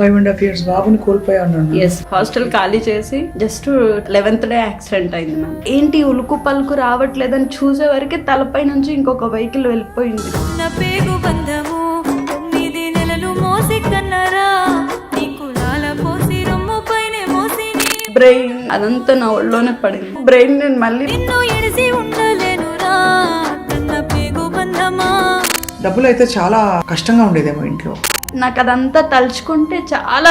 5.5 years బాబుని కోల్పోయా ఉన్నాను. Yes, hostel ఖాళీ చేసి జస్ట్ 11th డే యాక్సిడెంట్ అయింది మ్యామ్. ఏంటి ఉలుకు పలుకు రావట్లేదని చూసే వరకే తలపై నుంచి ఇంకొక వెహికల్ వెళ్ళిపోయింది. బ్రెయిన్ అదంతా నా ఒళ్ళోనే పడింది. బ్రెయిన్ నేను మళ్ళీ డబ్బులు అయితే చాలా కష్టంగా ఉండేదేమో ఇంట్లో. నాకు అదంతా తలుచుకుంటే చాలా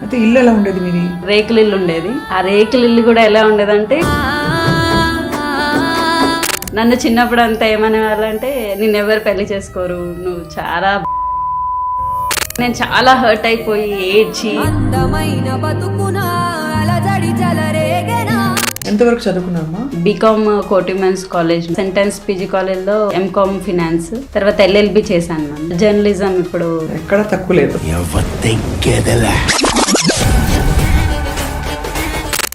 అయితే ఇల్లు ఎలా ఉండేది మీది? రేకుల ఇల్లు ఉండేది. ఆ రేకుల ఇల్లు కూడా ఎలా ఉండేదంటే నన్ను చిన్నప్పుడు అంతా ఏమనే వాళ్ళంటే నిన్నెవరు పెళ్లి చేసుకోరు, నువ్వు చాలా నేను చాలా హర్ట్ అయిపోయి ఏడ్చి. ఎంతవరకు చదువుకున్నామా? బీకామ్ కోటి ఉమెన్స్ కాలేజ్, సెంటెన్స్ పీజీ కాలేజ్లో ఎంకామ్ ఫినాన్స్, తర్వాత ఎల్ఎల్బి చేశాను మ్యామ్. జర్నలిజం ఇప్పుడు ఎక్కడ తక్కువ లేదు.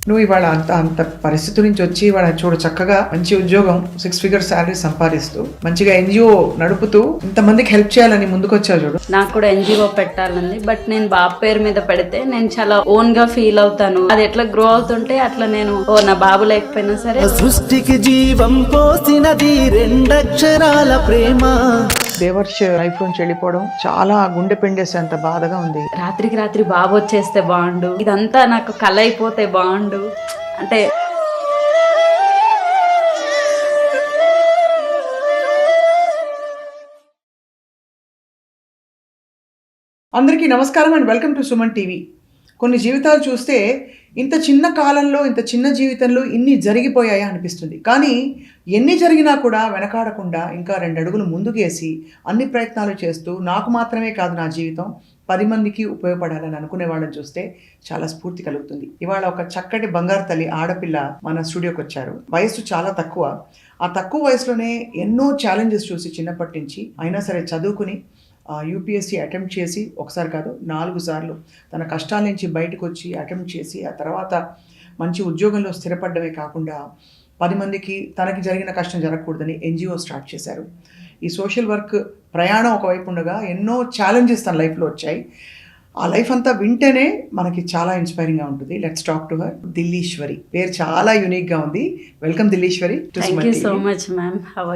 నువ్వు ఇవాళ అంత పరిస్థితి నుంచి వచ్చి ఇవాళ చూడు చక్కగా మంచి ఉద్యోగం, 6 figure శాలరీ సంపాదిస్తూ మంచిగా ఎన్జిఓ నడుపుతూ ఇంతమందికి హెల్ప్ చేయాలని ముందుకు వచ్చావు చూడు. నాకు కూడా ఎన్జిఓ పెట్టాలని, బట్ నేను బాబు పేరు మీద పెడితే నేను చాలా ఓన్ గా ఫీల్ అవుతాను. అది ఎట్లా గ్రో అవుతుంటే అట్లా నేను నా బాబు లేకపోయినా సరే సృష్టికి జీవం పోసినది 2 అక్షరాల ప్రేమ. దేవర్ష్ లైఫ్ నుంచి వెళ్ళిపోవడం చాలా గుండె పిండేసేంత బాధగా ఉంది. రాత్రికి రాత్రి బాబు వచ్చేస్తే బాగుండు, ఇదంతా నాకు కల అయిపోతే బాగుండు. అంటే అందరికీ నమస్కారం and welcome to Suman TV. కొన్ని జీవితాలు చూస్తే ఇంత చిన్న కాలంలో ఇంత చిన్న జీవితంలో ఇన్ని జరిగిపోయాయా అనిపిస్తుంది. కానీ ఎన్ని జరిగినా కూడా వెనకాడకుండా ఇంకా 2 అడుగులు ముందుకేసి అన్ని ప్రయత్నాలు చేస్తూ నాకు మాత్రమే కాదు నా జీవితం 10 మందికి ఉపయోగపడాలని అనుకునే వాళ్ళని చూస్తే చాలా స్ఫూర్తి కలుగుతుంది. ఇవాళ ఒక చక్కటి బంగారు తల్లి ఆడపిల్ల మన స్టూడియోకి వచ్చారు. వయసు చాలా తక్కువ. ఆ తక్కువ వయసులోనే ఎన్నో ఛాలెంజెస్ చూసి చిన్నప్పటి నుంచి అయినా సరే చదువుకుని యూపీఎస్సీ అటెంప్ట్ చేసి ఒకసారి కాదు 4 సార్లు తన కష్టాల నుంచి బయటకు వచ్చి అటెంప్ట్ చేసి ఆ తర్వాత మంచి ఉద్యోగంలో స్థిరపడమే కాకుండా 10 మందికి తనకి జరిగిన కష్టం జరగకూడదని ఎన్జిఓ స్టార్ట్ చేశారు. ఈ సోషల్ వర్క్ ప్రయాణం ఒకవైపు ఉండగా ఎన్నో ఛాలెంజెస్ తన లైఫ్లో వచ్చాయి. ఆ లైఫ్ అంతా వింటేనే మనకి చాలా ఇన్స్పైరింగ్గా ఉంటుంది. Let's talk to her. Dilleswari పేరు చాలా యూనిక్గా ఉంది. Welcome Dilleswari. Thank you so much ma'am. How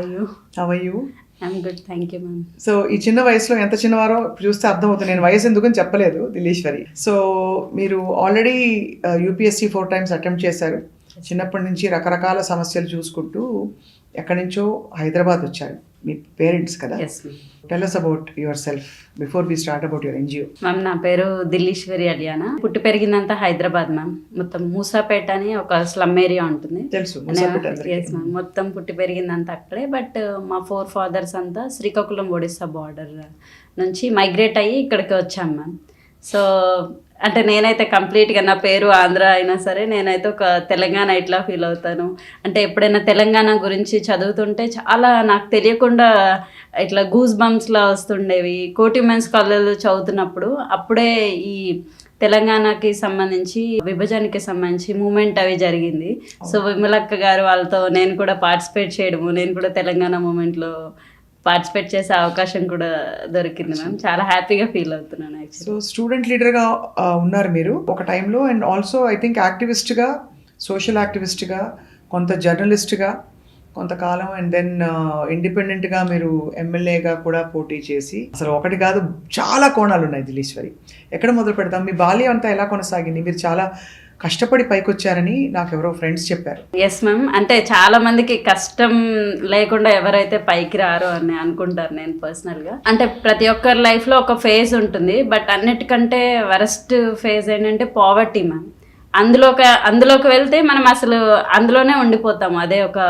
are you? I'm good, thank you ma'am. So ఈ చిన్న వయసులో ఎంత చిన్నవారో చూస్తే అర్థమవుతుంది. నేను వయసు ఎందుకని చెప్పలేదు దిల్లీశ్వరి. సో మీరు ఆల్రెడీ యూపీఎస్సీ 4 times అటెంప్ట్ చేశారు. చిన్నప్పటి నుంచి రకరకాల సమస్యలు చూసుకుంటూ ఎక్కడి నుంచో హైదరాబాద్ వచ్చారు. మీ పేరెంట్స్ కదా? Yes ma'am. Tell us about yourself before we start about your NGO. Ma'am నా పేరు దిల్లీశ్వరి అలియానా. పుట్టి పెరిగిందంతా హైదరాబాద్ మ్యామ్. మొత్తం మూసాపేట అని ఒక స్లమ్ ఏరియా ఉంటుంది. తెలుసు. Yes ma'am. మొత్తం పుట్టి పెరిగిందంతా అక్కడే. బట్ మా 4 fathers అంతా శ్రీకాకుళం ఒడిస్సా బార్డర్ నుంచి మైగ్రేట్ అయ్యి ఇక్కడికి వచ్చాం మ్యామ్. సో అంటే నేనైతే కంప్లీట్గా నా పేరు ఆంధ్ర అయినా సరే నేనైతే ఒక తెలంగాణ ఇట్లా ఫీల్ అవుతాను. అంటే ఎప్పుడైనా తెలంగాణ గురించి చదువుతుంటే చాలా నాకు తెలియకుండా ఇట్లా గూస్ బంప్స్లా వస్తుండేవి. కోటి ఉమెన్స్ కాలేజ్లో చదువుతున్నప్పుడు అప్పుడే ఈ తెలంగాణకి సంబంధించి విభజనకి సంబంధించి మూమెంట్ అవి జరిగింది. సో విమలక్క గారు వాళ్ళతో నేను కూడా పార్టిసిపేట్ చేయడము, నేను కూడా తెలంగాణ మూమెంట్లో పార్టిసిపేట్ చేసే అవకాశం కూడా దొరికింది మ్యామ్. చాలా హ్యాపీగా ఫీల్ అవుతున్నాను యాక్చువల్లీ. సో స్టూడెంట్ లీడర్గా ఉన్నారు మీరు ఒక టైంలో, అండ్ ఆల్సో ఐ థింక్ యాక్టివిస్ట్గా, సోషల్ యాక్టివిస్ట్గా, కొంత జర్నలిస్ట్గా కొంతకాలం, అండ్ దెన్ ఇండిపెండెంట్గా మీరు ఎమ్మెల్యేగా కూడా పోటీ చేసి అసలు ఒకటి కాదు చాలా కోణాలు ఉన్నాయి దిల్లీశ్వరి. ఎక్కడ మొదలు పెడతాం? మీ బాల్యం అంతా ఎలా కొనసాగింది? మీరు చాలా కష్టపడి పైకి వచ్చారని నాకు ఎవరో ఫ్రెండ్స్ చెప్పారు. Yes ma'am. అంటే చాలా మందికి కష్టం లేకుండా ఎవరైతే పైకి రారో అని అనుకుంటారు. నేను పర్సనల్గా అంటే ప్రతి ఒక్కరి లైఫ్లో ఒక ఫేజ్ ఉంటుంది. బట్ అన్నిటికంటే వరస్ట్ ఫేజ్ ఏంటంటే పావర్టీ మ్యామ్. అందులోకి వెళ్తే మనం అసలు అందులోనే ఉండిపోతాము. అదే ఒక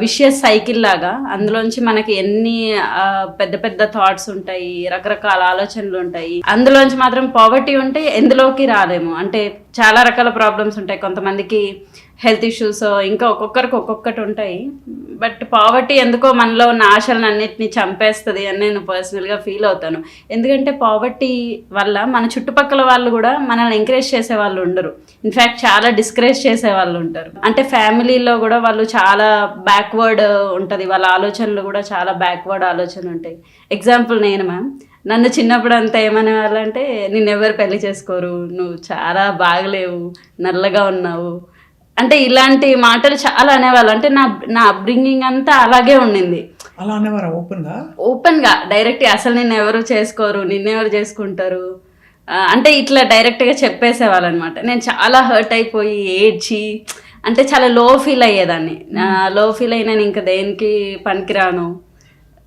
విషియస్ సైకిల్ లాగా. అందులోంచి మనకి ఎన్ని పెద్ద పెద్ద థాట్స్ ఉంటాయి, రకరకాల ఆలోచనలు ఉంటాయి. అందులోంచి మాత్రం పావర్టీ ఉంటే ఎందులోకి రాలేము. అంటే చాలా రకాల ప్రాబ్లమ్స్ ఉంటాయి. కొంతమందికి హెల్త్ ఇష్యూస్ ఇంకా ఒక్కొక్కరికి ఒక్కొక్కటి ఉంటాయి. బట్ పావర్టీ ఎందుకో మనలో ఉన్న ఆశలను అన్నిటినీ చంపేస్తుంది అని నేను పర్సనల్గా ఫీల్ అవుతాను. ఎందుకంటే పావర్టీ వల్ల మన చుట్టుపక్కల వాళ్ళు కూడా మనల్ని ఎంకరేజ్ చేసే వాళ్ళు ఉండరు. ఇన్ఫ్యాక్ట్ చాలా డిస్కరేజ్ చేసే వాళ్ళు ఉంటారు. అంటే ఫ్యామిలీలో కూడా వాళ్ళు చాలా బ్యాక్వర్డ్ ఉంటుంది, వాళ్ళ ఆలోచనలు కూడా చాలా బ్యాక్వర్డ్ ఆలోచనలు ఉంటాయి. ఎగ్జాంపుల్ నేను మ్యామ్, నన్ను చిన్నప్పుడు అంతా ఏమనే వాళ్ళంటే నిన్నెవరు పెళ్లి చేసుకోరు, నువ్వు చాలా బాగలేవు, నల్లగా ఉన్నావు, అంటే ఇలాంటి మాటలు చాలా అనేవాళ్ళు. అంటే నా అప్బ్రింగింగ్ అంతా అలాగే ఉండింది. అలా అనేవారు ఓపెన్గా డైరెక్ట్గా అసలు నిన్ను ఎవరు చేసుకోరు, నిన్నెవరు చేసుకుంటారు అంటే ఇట్లా డైరెక్ట్గా చెప్పేసేవాళ్ళు అనమాట. నేను చాలా హర్ట్ అయిపోయి ఏడ్చి అంటే చాలా లో ఫీల్ అయ్యేదాన్ని. లో ఫీల్ అయినా ఇంకా దేనికి పనికిరాను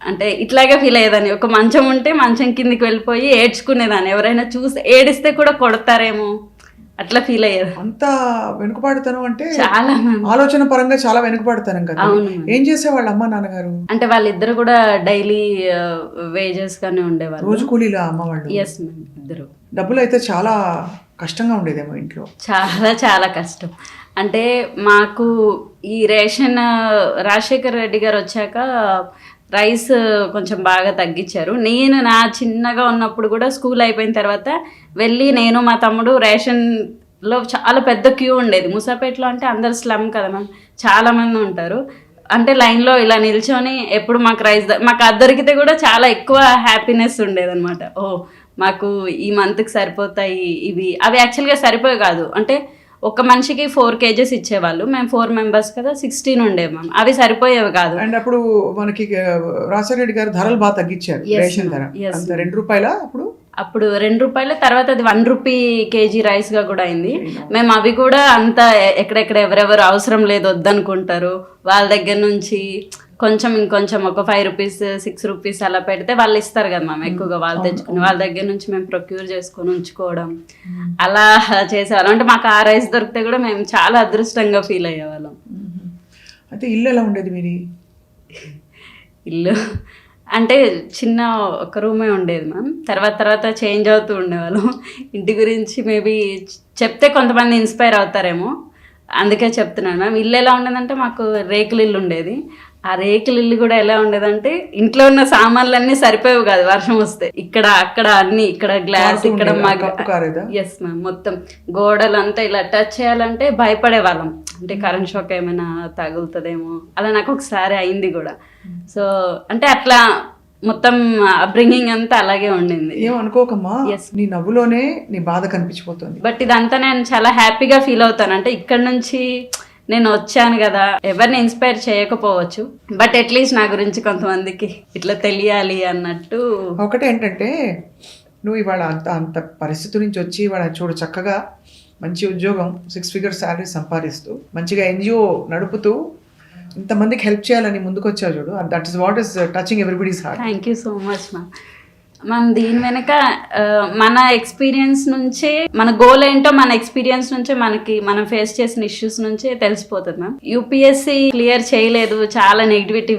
అంటే ఇట్లాగే ఫీల్ అయ్యేదాన్ని. ఒక మంచం ఉంటే మంచం కిందికి వెళ్ళిపోయి ఏడ్చుకునేదాన్ని, ఎవరైనా చూసి ఏడిస్తే కూడా కొడతారేమో అట్లా ఫీల్ అయ్యేది. అంత వెనుకబాటుతనం అంటే చాలా ఆలోచన పరంగా చాలా వెనుకబాటుతనం కదా. అవును. ఏం చేసేవాళ్ళు అమ్మ నాన్నగారు? అంటే వాళ్ళిద్దరు కూడా డైలీ వేజెస్ గానే ఉండేవాళ్ళు, రోజు కూలీలా అమ్మ వాళ్ళు? ఎస్ మ్యామ్, ఇద్దరు. డబ్బులు అయితే చాలా కష్టంగా ఉండేదేమో ఇంట్లో. చాలా చాలా కష్టం. అంటే మాకు ఈ రేషన్ రాజశేఖర్ రెడ్డి గారు వచ్చాక రైస్ కొంచెం బాగా తగ్గించారు. నేను నా చిన్నగా ఉన్నప్పుడు కూడా స్కూల్ అయిపోయిన తర్వాత వెళ్ళి నేను మా తమ్ముడు రేషన్లో చాలా పెద్ద క్యూ ఉండేది. మూసాపేటలో అంటే అందరు స్లమ్ కదా మ్యామ్, చాలామంది ఉంటారు. అంటే లైన్లో ఇలా నిల్చొని ఎప్పుడు మాకు రైస్ మాకు అది దొరికితే కూడా చాలా ఎక్కువ హ్యాపీనెస్ ఉండేదన్నమాట. ఓ మాకు ఈ మంత్కి సరిపోతాయి ఇవి. అవి యాక్చువల్గా సరిపోయి కాదు, అంటే ఒక మనిషికి 4 kgs ఇచ్చేవాళ్ళు. మేము 4 members కదా, 16 ఉండేవి మ్యామ్. అవి సరిపోయేవి కాదు. అండ్ అప్పుడు మనకి రాజశేఖర గారు ధరలు బాగా తగ్గించారు. రేషన్ ధర అంత ₹2 అప్పుడు ₹2. తర్వాత అది ₹1 kg రైస్ గా కూడా అయింది. మేము అవి కూడా అంత ఎక్కడెక్కడ ఎవరెవరు అవసరం లేదు వద్దనుకుంటారు వాళ్ళ దగ్గర నుంచి కొంచెం ఇంకొంచెం ఒక ₹5 ₹6 అలా పెడితే వాళ్ళు ఇస్తారు కదా మ్యామ్, ఎక్కువగా వాళ్ళు తెచ్చుకుని వాళ్ళ దగ్గర నుంచి మేము ప్రొక్యూర్ చేసుకొని ఉంచుకోవడం అలా చేసేవాళ్ళం. అంటే మాకు ఆ రైస్ దొరికితే కూడా మేము చాలా అదృష్టంగా ఫీల్ అయ్యేవాళ్ళం. అయితే ఇల్లు ఎలా ఉండేది మీది? ఇల్లు అంటే చిన్న ఒక రూమే ఉండేది మ్యామ్. తర్వాత చేంజ్ అవుతూ ఉండేవాళ్ళం. ఇంటి గురించి మేబీ చెప్తే కొంతమంది ఇన్స్పైర్ అవుతారేమో, అందుకే చెప్తున్నాను మ్యామ్. ఇల్లు ఎలా ఉండేదంటే మాకు రేకుల ఇల్లు ఉండేది. ఆ రేకుల ఇల్లు కూడా ఎలా ఉండేదంటే ఇంట్లో ఉన్న సామాన్లన్నీ సరిపోయేవి కాదు వర్షం వస్తే. ఇక్కడ అక్కడ అన్ని, ఇక్కడ గ్లాస్, ఇక్కడ మగ్. Yes ma'am. మొత్తం గోడలంతా ఇలా టచ్ చేయాలంటే భయపడే వాళ్ళం, అంటే కరెంట్ షాక్ ఏమైనా తగులుతుందేమో. అలా నాకు ఒకసారి అయింది కూడా. సో అంటే అట్లా మొత్తం అప్బ్రింగింగ్ అంతా అలాగే ఉండింది. ఏమనుకోకమ్మా, నీ నవ్వులోనే నీ బాధ కనిపించిపోతుంది. బట్ ఇదంతా నేను చాలా హ్యాపీగా ఫీల్ అవుతాను. అంటే ఇక్కడ నుంచి నేను వచ్చాను కదా, ఎవరిని ఇన్స్పైర్ చేయకపోవచ్చు, బట్ అట్లీస్ట్ నా గురించి కొంతమందికి ఇట్లా తెలియాలి అన్నట్టు. ఒకటి ఏంటంటే నువ్వు ఇవాళ అంత పరిస్థితి నుంచి వచ్చి ఇవాళ చూడు చక్కగా మంచి ఉద్యోగం, 6 figure శాలరీ సంపాదిస్తూ మంచిగా NGO నడుపుతూ ఇంతమందికి హెల్ప్ చేయాలని ముందుకు వచ్చావు చూడు. That is what is touching everybody's heart. Thank you so much ma'am. మనం దీని వెనక మన ఎక్స్పీరియన్స్ నుంచే, మన గోల్ ఏంటో మన ఎక్స్పీరియన్స్ నుంచే మనకి మనం ఫేస్ చేసిన ఇష్యూస్ నుంచే తెలిసిపోతుంది మ్యామ్. UPSC క్లియర్ చేయలేదు, చాలా నెగిటివిటీ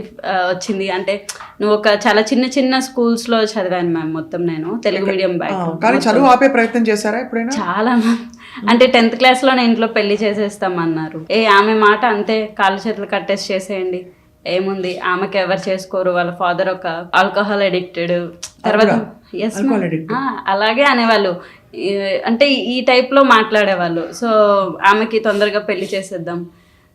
వచ్చింది. అంటే నువ్వు ఒక చాలా చిన్న స్కూల్స్లో చదివాను మ్యామ్. మొత్తం నేను తెలుగు మీడియం బ్యాక్. కానీ చదువు ఆపే ప్రయత్నం చేశారా ఎప్పుడైనా? చాలా మ్యామ్. అంటే 10th క్లాస్లోనే ఇంట్లో పెళ్లి చేసేస్తామన్నారు. ఆమె మాట అంతే, కాళ్ళు చేతులు కట్టేసి చేసేయండి, ఏముంది, ఆమెకి ఎవరు చేసుకోరు, వాళ్ళ ఫాదర్ ఒక ఆల్కహాల్ అడిక్టెడ్. తర్వాత అలాగే అనేవాళ్ళు, అంటే ఈ టైప్లో మాట్లాడేవాళ్ళు. సో ఆమెకి తొందరగా పెళ్లి చేసేద్దాం.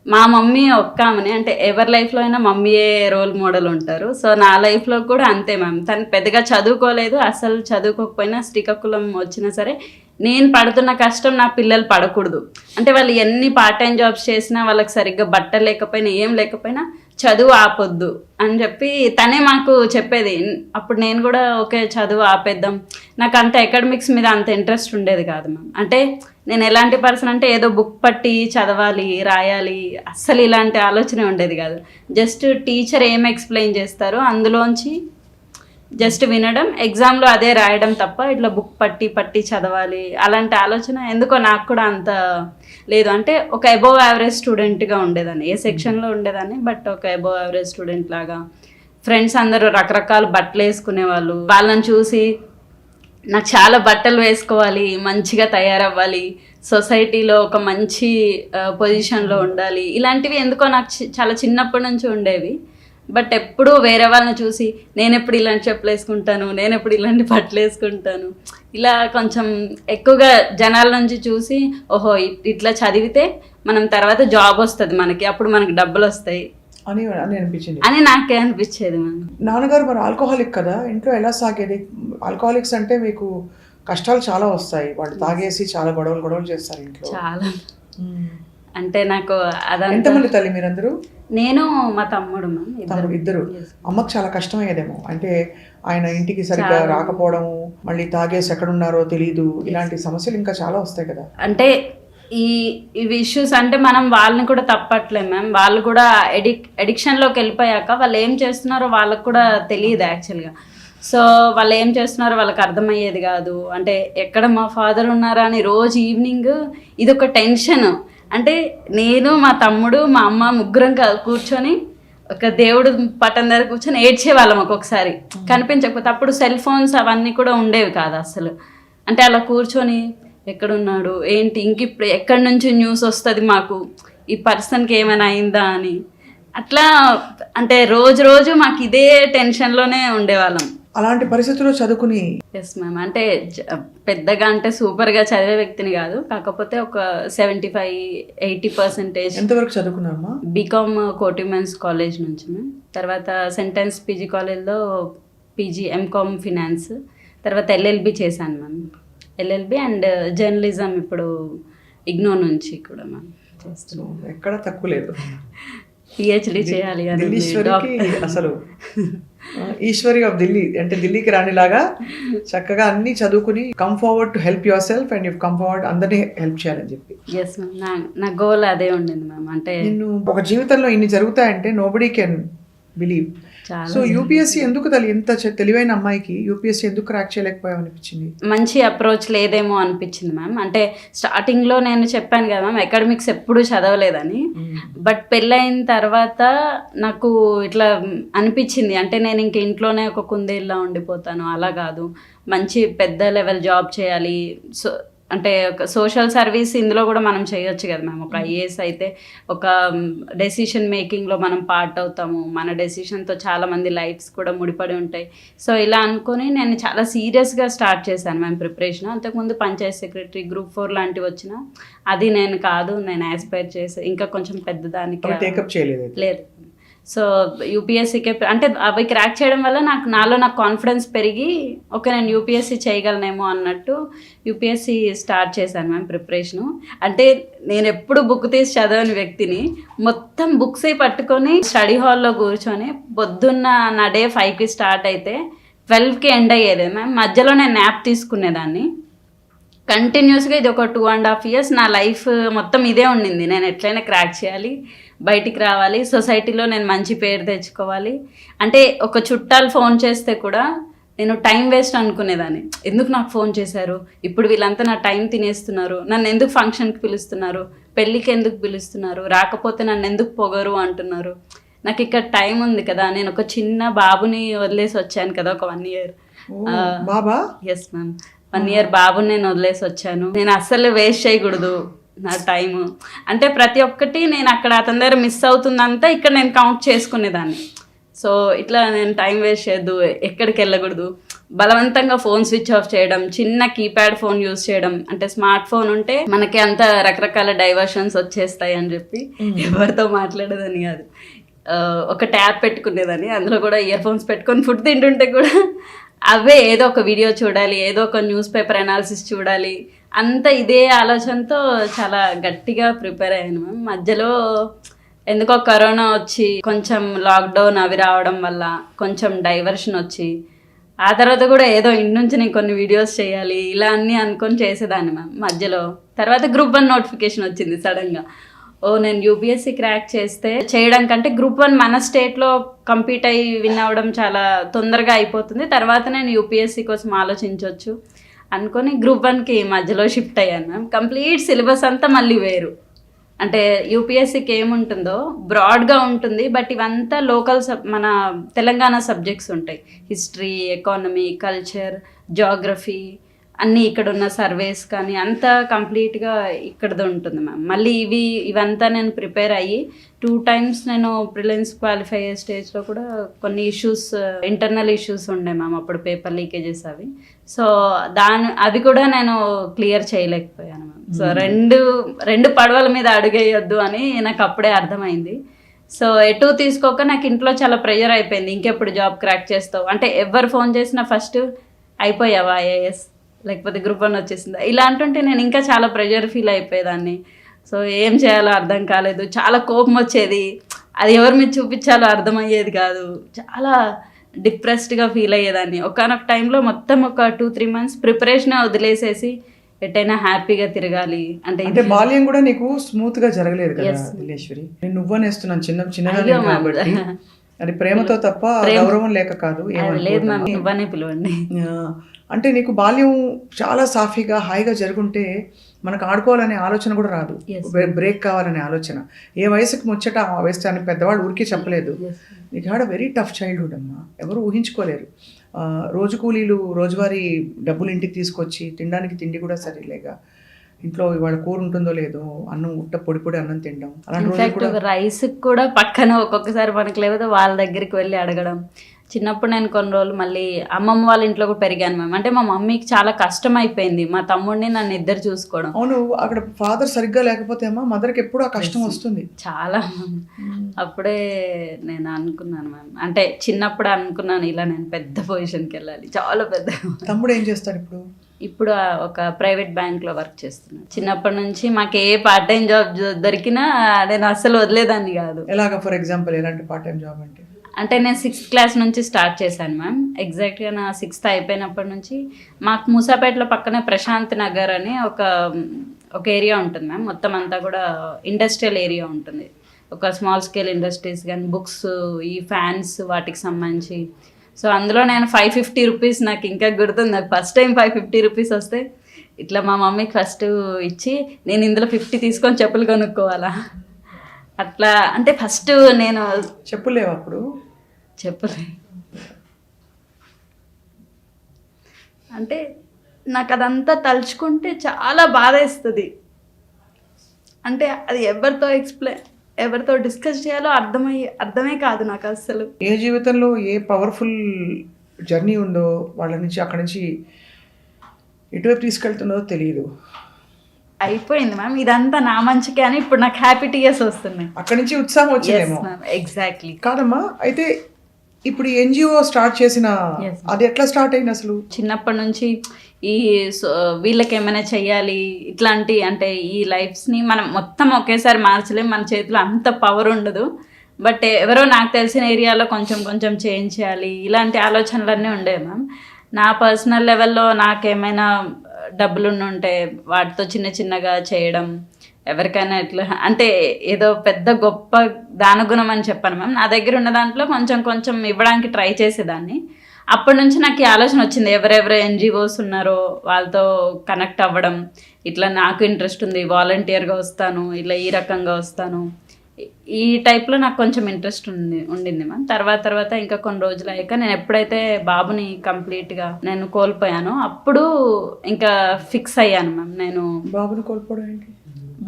మా మమ్మీ ఒక్క ఆమెనే, అంటే ఎవరి లైఫ్లో అయినా మమ్మీయే రోల్ మోడల్ ఉంటారు. సో నా లైఫ్లో కూడా అంతే మ్యామ్. తను పెద్దగా చదువుకోలేదు, అసలు చదువుకోకపోయినా శ్రీకాకుళం వచ్చినా సరే నేను పడుతున్న కష్టం నా పిల్లలు పడకూడదు. అంటే వాళ్ళు ఎన్ని పార్ట్ టైం జాబ్స్ చేసినా, వాళ్ళకి సరిగ్గా బట్టలు లేకపోయినా ఏం లేకపోయినా చదువు ఆపొద్దు అని చెప్పి తనే మాకు చెప్పేది. అప్పుడు నేను కూడా ఓకే చదువు ఆపేద్దాం. నాకు అంత అకాడమిక్స్ మీద అంత ఇంట్రెస్ట్ ఉండేది కాదు మ్యామ్. అంటే నేను ఎలాంటి పర్సన్ అంటే ఏదో బుక్ పట్టి చదవాలి, రాయాలి, అస్సలు ఇలాంటి ఆలోచనే ఉండేది కాదు. జస్ట్ టీచర్ ఏం ఎక్స్ప్లెయిన్ చేస్తారో అందులోంచి జస్ట్ వినడం, ఎగ్జామ్లో అదే రాయడం తప్ప ఇట్లా బుక్ పట్టి చదవాలి అలాంటి ఆలోచన ఎందుకో నాకు కూడా అంత లేదు. అంటే ఒక అబోవ్ యావరేజ్ స్టూడెంట్గా ఉండేదాన్ని, ఏ సెక్షన్లో ఉండేదాన్ని, బట్ ఒక అబోవ్ యావరేజ్ స్టూడెంట్ లాగా. ఫ్రెండ్స్ అందరూ రకరకాల బట్టలు వేసుకునేవాళ్ళు, వాళ్ళని చూసి నాకు చాలా బట్టలు వేసుకోవాలి, మంచిగా తయారవ్వాలి, సొసైటీలో ఒక మంచి పొజిషన్లో ఉండాలి, ఇలాంటివి ఎందుకో నాకు చాలా చిన్నప్పటి నుంచి ఉండేవి. బట్ ఎప్పుడు వేరే వాళ్ళని చూసి నేను ఎప్పుడు ఇలాంటి చెప్పులు వేసుకుంటాను, నేను ఎప్పుడు ఇలాంటి బట్టలు వేసుకుంటాను, ఇలా కొంచెం ఎక్కువగా జనాల నుంచి చూసి ఓహో ఇట్లా చదివితే మనం తర్వాత జాబ్ వస్తుంది మనకి, అప్పుడు మనకి డబ్బులు వస్తాయి అని అనిపించింది అని నాకే అనిపించేది. మనం నాన్నగారు మరి ఆల్కహాలిక్ కదా, ఇంట్లో ఎలా సాగేది? ఆల్కహాలిక్స్ అంటే మీకు కష్టాలు చాలా వస్తాయి, వాళ్ళు తాగేసి చాలా గొడవలు చేస్తారు ఇంట్లో. చాలా అంటే నాకు అదంతా. ఎంతమంది తల్లి మీరందరూ? నేను మా తమ్ముడు మ్యామ్, ఇద్దరు. అమ్మకు చాలా కష్టమయ్యేదేమో, అంటే ఆయన ఇంటికి సరిగ్గా రాకపోవడము, మళ్ళీ తాగేసి ఎక్కడున్నారో తెలియదు, ఇలాంటి సమస్యలు ఇంకా చాలా వస్తాయి కదా. అంటే ఇవి ఇష్యూస్ అంటే మనం వాళ్ళని కూడా తప్పట్లేము మ్యామ్, వాళ్ళు కూడా అడిక్షన్లోకి వెళ్ళిపోయాక వాళ్ళు ఏం చేస్తున్నారో వాళ్ళకు కూడా తెలియదు యాక్చువల్గా. సో వాళ్ళు ఏం చేస్తున్నారో వాళ్ళకి అర్థమయ్యేది కాదు. అంటే ఎక్కడ మా ఫాదర్ ఉన్నారా అని రోజు ఈవినింగ్ ఇదొక టెన్షన్. అంటే నేను మా తమ్ముడు మా అమ్మ ముగ్గురం కూర్చొని ఒక దేవుడు పట్టం దగ్గర కూర్చొని ఏడ్చేవాళ్ళం ఒక్కొక్కసారి కనిపించకపోతే. అప్పుడు సెల్ ఫోన్స్ అవన్నీ కూడా ఉండేవి కాదు అసలు. అంటే అలా కూర్చొని ఎక్కడున్నాడు ఏంటి, ఇంక ఇప్పుడు ఎక్కడి నుంచి న్యూస్ వస్తుంది మాకు, ఈ పర్సన్కి ఏమైనా అయిందా అని. అట్లా అంటే రోజు మాకు ఇదే టెన్షన్లోనే ఉండేవాళ్ళం. అలాంటి పరిస్థితుల్లో చదువుకుని. ఎస్ మ్యామ్, అంటే పెద్దగా అంటే సూపర్గా చదివే వ్యక్తిని కాదు, కాకపోతే ఒక 75-80%. ఎంతవరకు చదువుకున్నారమ్మా? బీకామ్ కోటి ఉమెన్స్ కాలేజ్ నుంచి మ్యామ్, తర్వాత సెంటెన్స్ పీజీ కాలేజ్లో పీజీ ఎంకామ్ ఫినాన్స్, తర్వాత ఎల్ఎల్బి చేశాను మ్యామ్. ఎల్ఎల్బి అండ్ జర్నలిజం ఇప్పుడు ఇగ్నో నుంచి కూడా మ్యామ్ చేస్తున్నాం. ఎక్కడ తక్కువ లేదు. పిహెచ్డి చేయాలి అని అసలు ఈశ్వరి ఆఫ్ ఢిల్లీ అంటే ఢిల్లీకి రానిలాగా చక్కగా అన్ని చదువుకుని come forward to help your self and you come forward అందరినీ హెల్ప్ చేయాలని చెప్పి. ఎస్ మ్యామ్, నా గోల్ అదే ఉండింది మ్యామ్. అంటే నేను ఒక జీవితంలో ఇన్ని జరుగుతాయంటే nobody can believe. So UPSC ఎందుకు ఇంత తెలివైన అమ్మాయికి యూపీఎస్సీ ఎందుకు క్రాక్ చేయలేకపోయావు అనిపించింది? మంచి అప్రోచ్ లేదేమో అనిపించింది మ్యామ్. అంటే స్టార్టింగ్లో నేను చెప్పాను కదా మ్యామ్, అకాడమిక్స్ ఎప్పుడూ చదవలేదని. బట్ పెళ్ళైన తర్వాత నాకు ఇట్లా అనిపించింది, అంటే నేను ఇంక ఇంట్లోనే ఒక కుందేళ్ళ ఉండిపోతాను, అలా కాదు, మంచి పెద్ద లెవెల్ జాబ్ చేయాలి. సో అంటే ఒక సోషల్ సర్వీస్ ఇందులో కూడా మనం చేయొచ్చు కదా మ్యామ్. ఒక ఐఏఎస్ అయితే ఒక డెసిషన్ మేకింగ్లో మనం పార్ట్ అవుతాము, మన డెసిషన్తో చాలామంది లైఫ్స్ కూడా ముడిపడి ఉంటాయి. సో ఇలా అనుకొని నేను చాలా సీరియస్గా స్టార్ట్ చేశాను మ్యామ్ ప్రిపరేషన్. అంతకుముందు పంచాయత్ సెక్రటరీ, గ్రూప్ 4 లాంటివి వచ్చినా అది నేను కాదు, నేను ఆస్పైర్ చేసి ఇంకా కొంచెం పెద్దదానికి లేదు. సో యూపీఎస్సీకే అంటే అవి క్రాక్ చేయడం వల్ల నాలో కాన్ఫిడెన్స్ పెరిగి ఓకే నేను యూపీఎస్సీ చేయగలనేమో అన్నట్టు యూపీఎస్సీ స్టార్ట్ చేశాను మ్యామ్ ప్రిపరేషను. అంటే నేను ఎప్పుడు బుక్ తీసి చదవని వ్యక్తిని మొత్తం బుక్స్ పట్టుకొని స్టడీ హాల్లో కూర్చొని పొద్దున్న నా డే 5కి స్టార్ట్ అయితే 12కి ఎండ్ అయ్యేది మ్యామ్. మధ్యలో నేను న్యాప్ తీసుకునేదాన్ని. కంటిన్యూస్గా ఇది ఒక 2.5 years నా లైఫ్ మొత్తం ఇదే ఉండింది. నేను ఎట్లయినా క్రాక్ చేయాలి, బయటికి రావాలి, సొసైటీలో నేను మంచి పేరు తెచ్చుకోవాలి. అంటే ఒక చుట్టాలు ఫోన్ చేస్తే కూడా నేను టైం వేస్ట్ అనుకునేదాన్ని. ఎందుకు నాకు ఫోన్ చేశారు, ఇప్పుడు వీళ్ళంతా నా టైం తినేస్తున్నారు, నన్ను ఎందుకు ఫంక్షన్కి పిలుస్తున్నారు, పెళ్ళికి ఎందుకు పిలుస్తున్నారు, రాకపోతే నన్ను ఎందుకు పొగరు అంటున్నారు, నాకు ఇక్కడ టైం ఉంది కదా, నేను ఒక చిన్న బాబుని వదిలేసి వచ్చాను కదా ఒక 1 year. బాబా? ఎస్ మ్యామ్, 1 year బాబుని నేను వదిలేసి వచ్చాను. నేను అస్సలు వేస్ట్ చేయకూడదు నా టైము. అంటే ప్రతి ఒక్కటి నేను అక్కడ అతని దగ్గర మిస్ అవుతుందంతా ఇక్కడ నేను కౌంట్ చేసుకునేదాన్ని. సో ఇట్లా నేను టైం వేస్ట్ చేయొద్దు, ఎక్కడికి వెళ్ళకూడదు, బలవంతంగా ఫోన్ స్విచ్ ఆఫ్ చేయడం, చిన్న కీప్యాడ్ ఫోన్ యూజ్ చేయడం. అంటే స్మార్ట్ ఫోన్ ఉంటే మనకి అంత రకరకాల డైవర్షన్స్ వచ్చేస్తాయి అని చెప్పి ఎవరితో మాట్లాడేదని కాదు, ఒక ట్యాబ్ పెట్టుకునేదాన్ని, అందులో కూడా ఇయర్ ఫోన్స్ పెట్టుకొని ఫుడ్ తింటుంటే కూడా అవే ఏదో ఒక వీడియో చూడాలి, ఏదో ఒక న్యూస్ పేపర్ అనాలిసిస్ చూడాలి, అంత ఇదే ఆలోచనతో చాలా గట్టిగా ప్రిపేర్ అయ్యాను మ్యామ్. మధ్యలో ఎందుకో కరోనా వచ్చి కొంచెం లాక్డౌన్ అవి రావడం వల్ల కొంచెం డైవర్షన్ వచ్చి ఆ తర్వాత కూడా ఏదో ఇంటి నుంచి నేను కొన్ని వీడియోస్ చేయాలి ఇలా అన్నీ అనుకొని చేసేదాన్ని మ్యామ్ మధ్యలో. తర్వాత గ్రూప్ 1 నోటిఫికేషన్ వచ్చింది సడన్గా. నేను యూపీఎస్సీ క్రాక్ చేస్తే చేయడం కంటే గ్రూప్ 1 మన స్టేట్లో కంపీట్ అయ్యి విన్ అవ్వడం చాలా తొందరగా అయిపోతుంది, తర్వాత నేను యూపీఎస్సీ కోసం ఆలోచించవచ్చు అనుకొని గ్రూప్ 1కి మధ్యలో షిఫ్ట్ అయ్యాను మ్యామ్. కంప్లీట్ సిలబస్ అంతా మళ్ళీ వేరు. అంటే యూపీఎస్సీకి ఏముంటుందో బ్రాడ్గా ఉంటుంది, బట్ ఇవంతా లోకల్ మన తెలంగాణ సబ్జెక్ట్స్ ఉంటాయి, హిస్టరీ, ఎకానమీ, కల్చర్, జాగ్రఫీ, అన్నీ ఇక్కడ ఉన్న సర్వేస్ కానీ అంతా కంప్లీట్గా ఇక్కడది ఉంటుంది మ్యామ్. మళ్ళీ ఇవంతా నేను ప్రిపేర్ అయ్యి 2 times నేను ప్రిలిమ్స్ క్వాలిఫై అయ్యే స్టేజ్లో కూడా కొన్ని ఇష్యూస్, ఇంటర్నల్ ఇష్యూస్ ఉండే మ్యామ్ అప్పుడు, పేపర్ లీకేజెస్ అవి. సో అవి కూడా నేను క్లియర్ చేయలేకపోయాను మ్యామ్. సో రెండు పడవల మీద అడుగేయొద్దు అని నాకు అప్పుడే అర్థమైంది. సో ఎటు తీసుకోక నాకు ఇంట్లో చాలా ప్రెషర్ అయిపోయింది, ఇంకెప్పుడు జాబ్ క్రాక్ చేస్తావు అంటే ఎవరు ఫోన్ చేసినా ఫస్ట్ అయిపోయావా ఐఏఎస్ లేకపోతే గ్రూప్ 1 వచ్చేసిందా ఇలా అంటుంటే నేను ఇంకా చాలా ప్రెషర్ ఫీల్ అయిపోయేదాన్ని. సో ఏం చేయాలో అర్థం కాలేదు, చాలా కోపం వచ్చేది, అది ఎవరి మీద చూపించాలో అర్థమయ్యేది కాదు, చాలా డిప్రెస్డ్గా ఫీల్ అయ్యేదాన్ని. ఒకనొక టైంలో మొత్తం ఒక 2-3 months ప్రిపరేషన్ వదిలేసేసి ఎటైనా హ్యాపీగా తిరగాలి అంటే బాల్యం కూడా నీకు స్మూత్ గా జరగలేదు కదా దిలేశ్వరి. నేను నువ్వనేస్తున్నాను చిన్నగా కాబట్టి, అది ప్రేమతో తప్ప గౌరవం లేక కాదు. లేదు మ్యామ్, నువ్వనే పిలవండి. అంటే నీకు బాల్యం చాలా సాఫీగా హాయిగా జరుగుంటే మనకు ఆడుకోవాలనే ఆలోచన కూడా రాదు, బ్రేక్ కావాలనే ఆలోచన. ఏ వయసుకు ముచ్చట ఆ వయసు అని పెద్దవాళ్ళు ఊరికే చెప్పలేదు. నీకు had a very tough childhood అమ్మా, ఎవరు ఊహించుకోలేరు. రోజు కూలీలు రోజువారీ డబ్బులు ఇంటికి తీసుకొచ్చి తినడానికి తిండి కూడా సరిలేక, ఇంట్లో ఇవాళ కూర ఉంటుందో లేదో, అన్నం పొడి అన్నం తినడం. అలాంటి రైస్ కూడా పక్కన ఒక్కొక్కసారి మనకి లేకపోతే వాళ్ళ దగ్గరికి వెళ్ళి అడగడం. చిన్నప్పుడు నేను కొన్ని రోజులు మళ్ళీ అమ్మమ్మ వాళ్ళ ఇంట్లో కూడా పెరిగాను మ్యామ్. అంటే మా మమ్మీకి చాలా కష్టం అయిపోయింది మా తమ్ముడిని నన్ను ఇద్దరు చూసుకోవడం. అవును, అక్కడ ఫాదర్ సరిగ్గా లేకపోతే అమ్మా మదర్కి ఎప్పుడు ఆ కష్టం వస్తుంది చాలా. అప్పుడే నేను అనుకున్నాను మ్యామ్, అంటే చిన్నప్పుడు అనుకున్నాను ఇలా నేను పెద్ద పొజిషన్కి వెళ్ళాలి, చాలా పెద్ద. తమ్ముడు ఏం చేస్తాడు ఇప్పుడు? ఇప్పుడు ఒక ప్రైవేట్ బ్యాంక్లో వర్క్ చేస్తున్నాను. చిన్నప్పటి నుంచి మాకు ఏ పార్ట్ టైం జాబ్ దొరికినా నేను అస్సలు వదిలేదాన్ని కాదు. ఎలాగా? ఫర్ ఎగ్జాంపుల్ ఎలాంటి పార్ట్ టైం జాబ్ అంటే నేను 6th class నుంచి స్టార్ట్ చేశాను మ్యామ్. ఎగ్జాక్ట్గా నా 6th అయిపోయినప్పటి నుంచి మాకు మూసాపేటలో పక్కనే ప్రశాంత్ నగర్ అని ఒక ఏరియా ఉంటుంది మ్యామ్. మొత్తం అంతా కూడా ఇండస్ట్రియల్ ఏరియా ఉంటుంది. ఒక స్మాల్ స్కేల్ ఇండస్ట్రీస్ కానీ బుక్స్, ఈ ఫ్యాన్స్ వాటికి సంబంధించి. సో అందులో నేను 550 రూపీస్, నాకు ఇంకా గుర్తుంది, నాకు ఫస్ట్ టైం 550 రూపీస్ వస్తే ఇట్లా మా మమ్మీకి ఫస్ట్ ఇచ్చి నేను ఇందులో 50 తీసుకొని చెప్పులు కొనుక్కోవాలా అట్లా. అంటే ఫస్ట్ నేను చెప్పులేవు అప్పుడు, చెప్పలే. అంటే నాకు అదంతా తలుచుకుంటే చాలా బాధ వేస్తుంది. అంటే అది ఎవరితో డిస్కస్ చేయాలో అర్థమే కాదు నాకు అసలు. ఏ జీవితంలో ఏ పవర్ఫుల్ జర్నీ ఉందో వాళ్ళ నుంచి అక్కడి నుంచి ఎటువైపు తీసుకెళ్తుందో తెలియదు. అయిపోయింది మ్యామ్, ఇదంతా నా మంచికే అని ఇప్పుడు నాకు హ్యాపీ టీయర్స్ వస్తున్నాయి. అక్కడి నుంచి ఉత్సాహం వచ్చిందేమో. ఎగ్జాక్ట్లీ. కాదమ్మా, అయితే ఇప్పుడు ఎన్జిఓ స్టార్ట్ చేసిన అది ఎట్లా స్టార్ట్ అయింది అసలు? చిన్నప్పటి నుంచి ఈ వీళ్ళకి ఏమైనా చెయ్యాలి ఇట్లాంటి, అంటే ఈ లైఫ్స్ని మనం మొత్తం ఒకేసారి మార్చలేం, మన చేతిలో అంత పవర్ ఉండదు. బట్ ఎవరో నాకు తెలిసిన ఏరియాలో కొంచెం చేంజ్ చేయాలి, ఇలాంటి ఆలోచనలన్నీ ఉండేవి మ్యామ్. నా పర్సనల్ లెవెల్లో నాకేమైనా డబ్బులు ఉంటే వాటితో చిన్నగా చేయడం, ఎవరికైనా ఇట్లా అంటే ఏదో పెద్ద గొప్ప దానగుణం అని చెప్పాను మ్యామ్. నా దగ్గర ఉన్న దాంట్లో కొంచెం ఇవ్వడానికి ట్రై చేసేదాన్ని. అప్పటి నుంచి నాకు ఈ ఆలోచన వచ్చింది, ఎవరెవరు NGOs ఉన్నారో వాళ్ళతో కనెక్ట్ అవ్వడం, ఇట్లా నాకు ఇంట్రెస్ట్ ఉంది, వాలంటీర్గా వస్తాను, ఇట్లా ఈ రకంగా వస్తాను, ఈ టైప్లో నాకు కొంచెం ఇంట్రెస్ట్ ఉండింది మ్యామ్. తర్వాత ఇంకా కొన్ని రోజులు అయ్యాక నేను ఎప్పుడైతే బాబుని కంప్లీట్గా నేను కోల్పోయానో అప్పుడు ఇంకా ఫిక్స్ అయ్యాను మ్యామ్. నేను బాబుని కోల్పోవడం ఏంటి?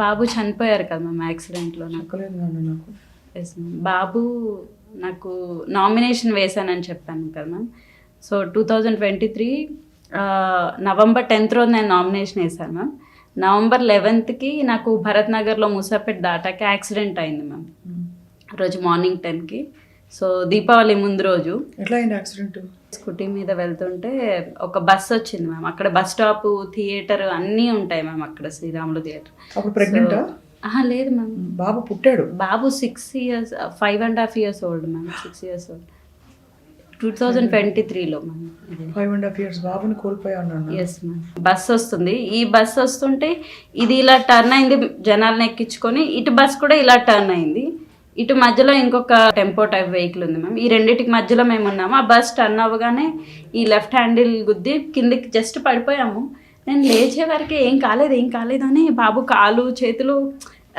బాబు చనిపోయారు కదా మ్యామ్ యాక్సిడెంట్లో. నాకు ఎస్ మ్యామ్, బాబు నాకు నామినేషన్ వేశానని చెప్పాను కదా మ్యామ్. సో 2023 November 10th రోజు నేను నామినేషన్ వేశాను మ్యామ్. November 11th నాకు భరత్ నగర్లో మూసాపేట దాటాక యాక్సిడెంట్ అయింది మ్యామ్. రోజు మార్నింగ్ 10కి. సో దీపావళి ముందు రోజు. ఎట్లా అయింది యాక్సిడెంట్? స్కూటీ మీద వెళ్తుంటే ఒక బస్ వచ్చింది మ్యామ్. అక్కడ బస్ స్టాప్, థియేటర్ అన్నీ ఉంటాయి మ్యామ్ అక్కడ, శ్రీరాములు థియేటర్. అప్పుడు ప్రెగ్నెంటా? లేదు మ్యామ్, బాబు పుట్టాడు. బాబు 6 years, 5.5 years old ma'am. 6 years old 2023లో మ్యామ్. 5.5 years బాబుని కోల్పోయాను. Yes ma'am. బస్ వస్తుంది, ఈ బస్ వస్తుంటే ఇది ఇలా టర్న్ అయింది, జనాలను ఎక్కించుకొని ఇటు బస్ కూడా ఇలా టర్న్ అయింది. ఇటు మధ్యలో ఇంకొక టెంపో టైప్ వెహికల్ ఉంది మ్యామ్. ఈ రెండింటికి మధ్యలో మేము ఉన్నాము. ఆ బస్ టర్న్ అవ్వగానే ఈ లెఫ్ట్ హ్యాండిల్ గుద్ది కిందికి జస్ట్ పడిపోయాము. నేను లేచే వరకు ఏం కాలేదు అని బాబు కాలు చేతులు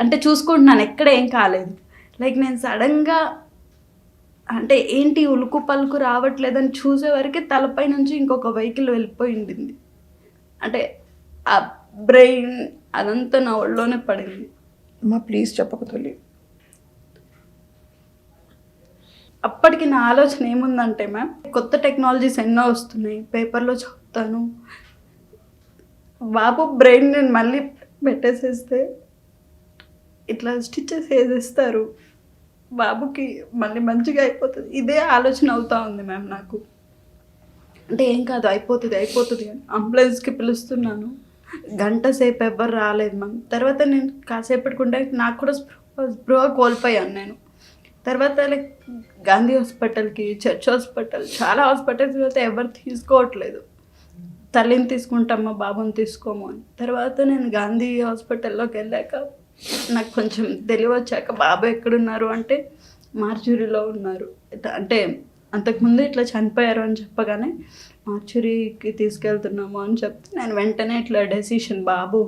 అంటే చూసుకుంటున్నాను, ఎక్కడ ఏం కాలేదు. లైక్ నేను సడన్గా అంటే ఏంటి ఉలుకు పలుకు రావట్లేదని చూసే వరకే తలపై నుంచి ఇంకొక వెహికల్ వెళ్ళిపోయింది. అంటే ఆ బ్రెయిన్ అదంతా నా ఒళ్ళోనే పడింది. అమ్మా ప్లీజ్ చెప్పకు తల్లి. అప్పటికి నా ఆలోచన ఏముందంటే మ్యామ్, కొత్త టెక్నాలజీస్ ఎన్నో వస్తున్నాయి, పేపర్లో చదువుతాను, బాబు బ్రెయిన్ నేను మళ్ళీ పెట్టేసేస్తే ఇట్లా స్టిచెస్ వేసేస్తారు, బాబుకి మళ్ళీ మంచిగా అయిపోతుంది, ఇదే ఆలోచన అవుతా ఉంది మ్యామ్ నాకు. అంటే ఏం కాదు, అయిపోతుంది అయిపోతుంది అని అంబులెన్స్కి పిలుస్తున్నాను, గంట సేపు ఎవ్వరు రాలేదు మ్యామ్. తర్వాత నేను కాసేపటికుంటే నాకు కూడా స్పృహ కోల్పోయాను నేను. తర్వాత లైక్ గాంధీ హాస్పిటల్కి, చర్చ్ హాస్పిటల్, చాలా హాస్పిటల్స్కి వెళ్తే ఎవరు తీసుకోవట్లేదు, తల్లిని తీసుకుంటామా బాబుని తీసుకోము అని. తర్వాత నేను గాంధీ హాస్పిటల్లోకి వెళ్ళాక నాకు కొంచెం తెలివచ్చాక బాబు ఎక్కడున్నారు అంటే మార్చురీలో ఉన్నారు. అంటే అంతకుముందు ఇట్లా చనిపోయారు అని చెప్పగానే మార్చురీకి తీసుకెళ్తున్నాము అని చెప్తే నేను వెంటనే ఇట్లా డెసిషన్, బాబు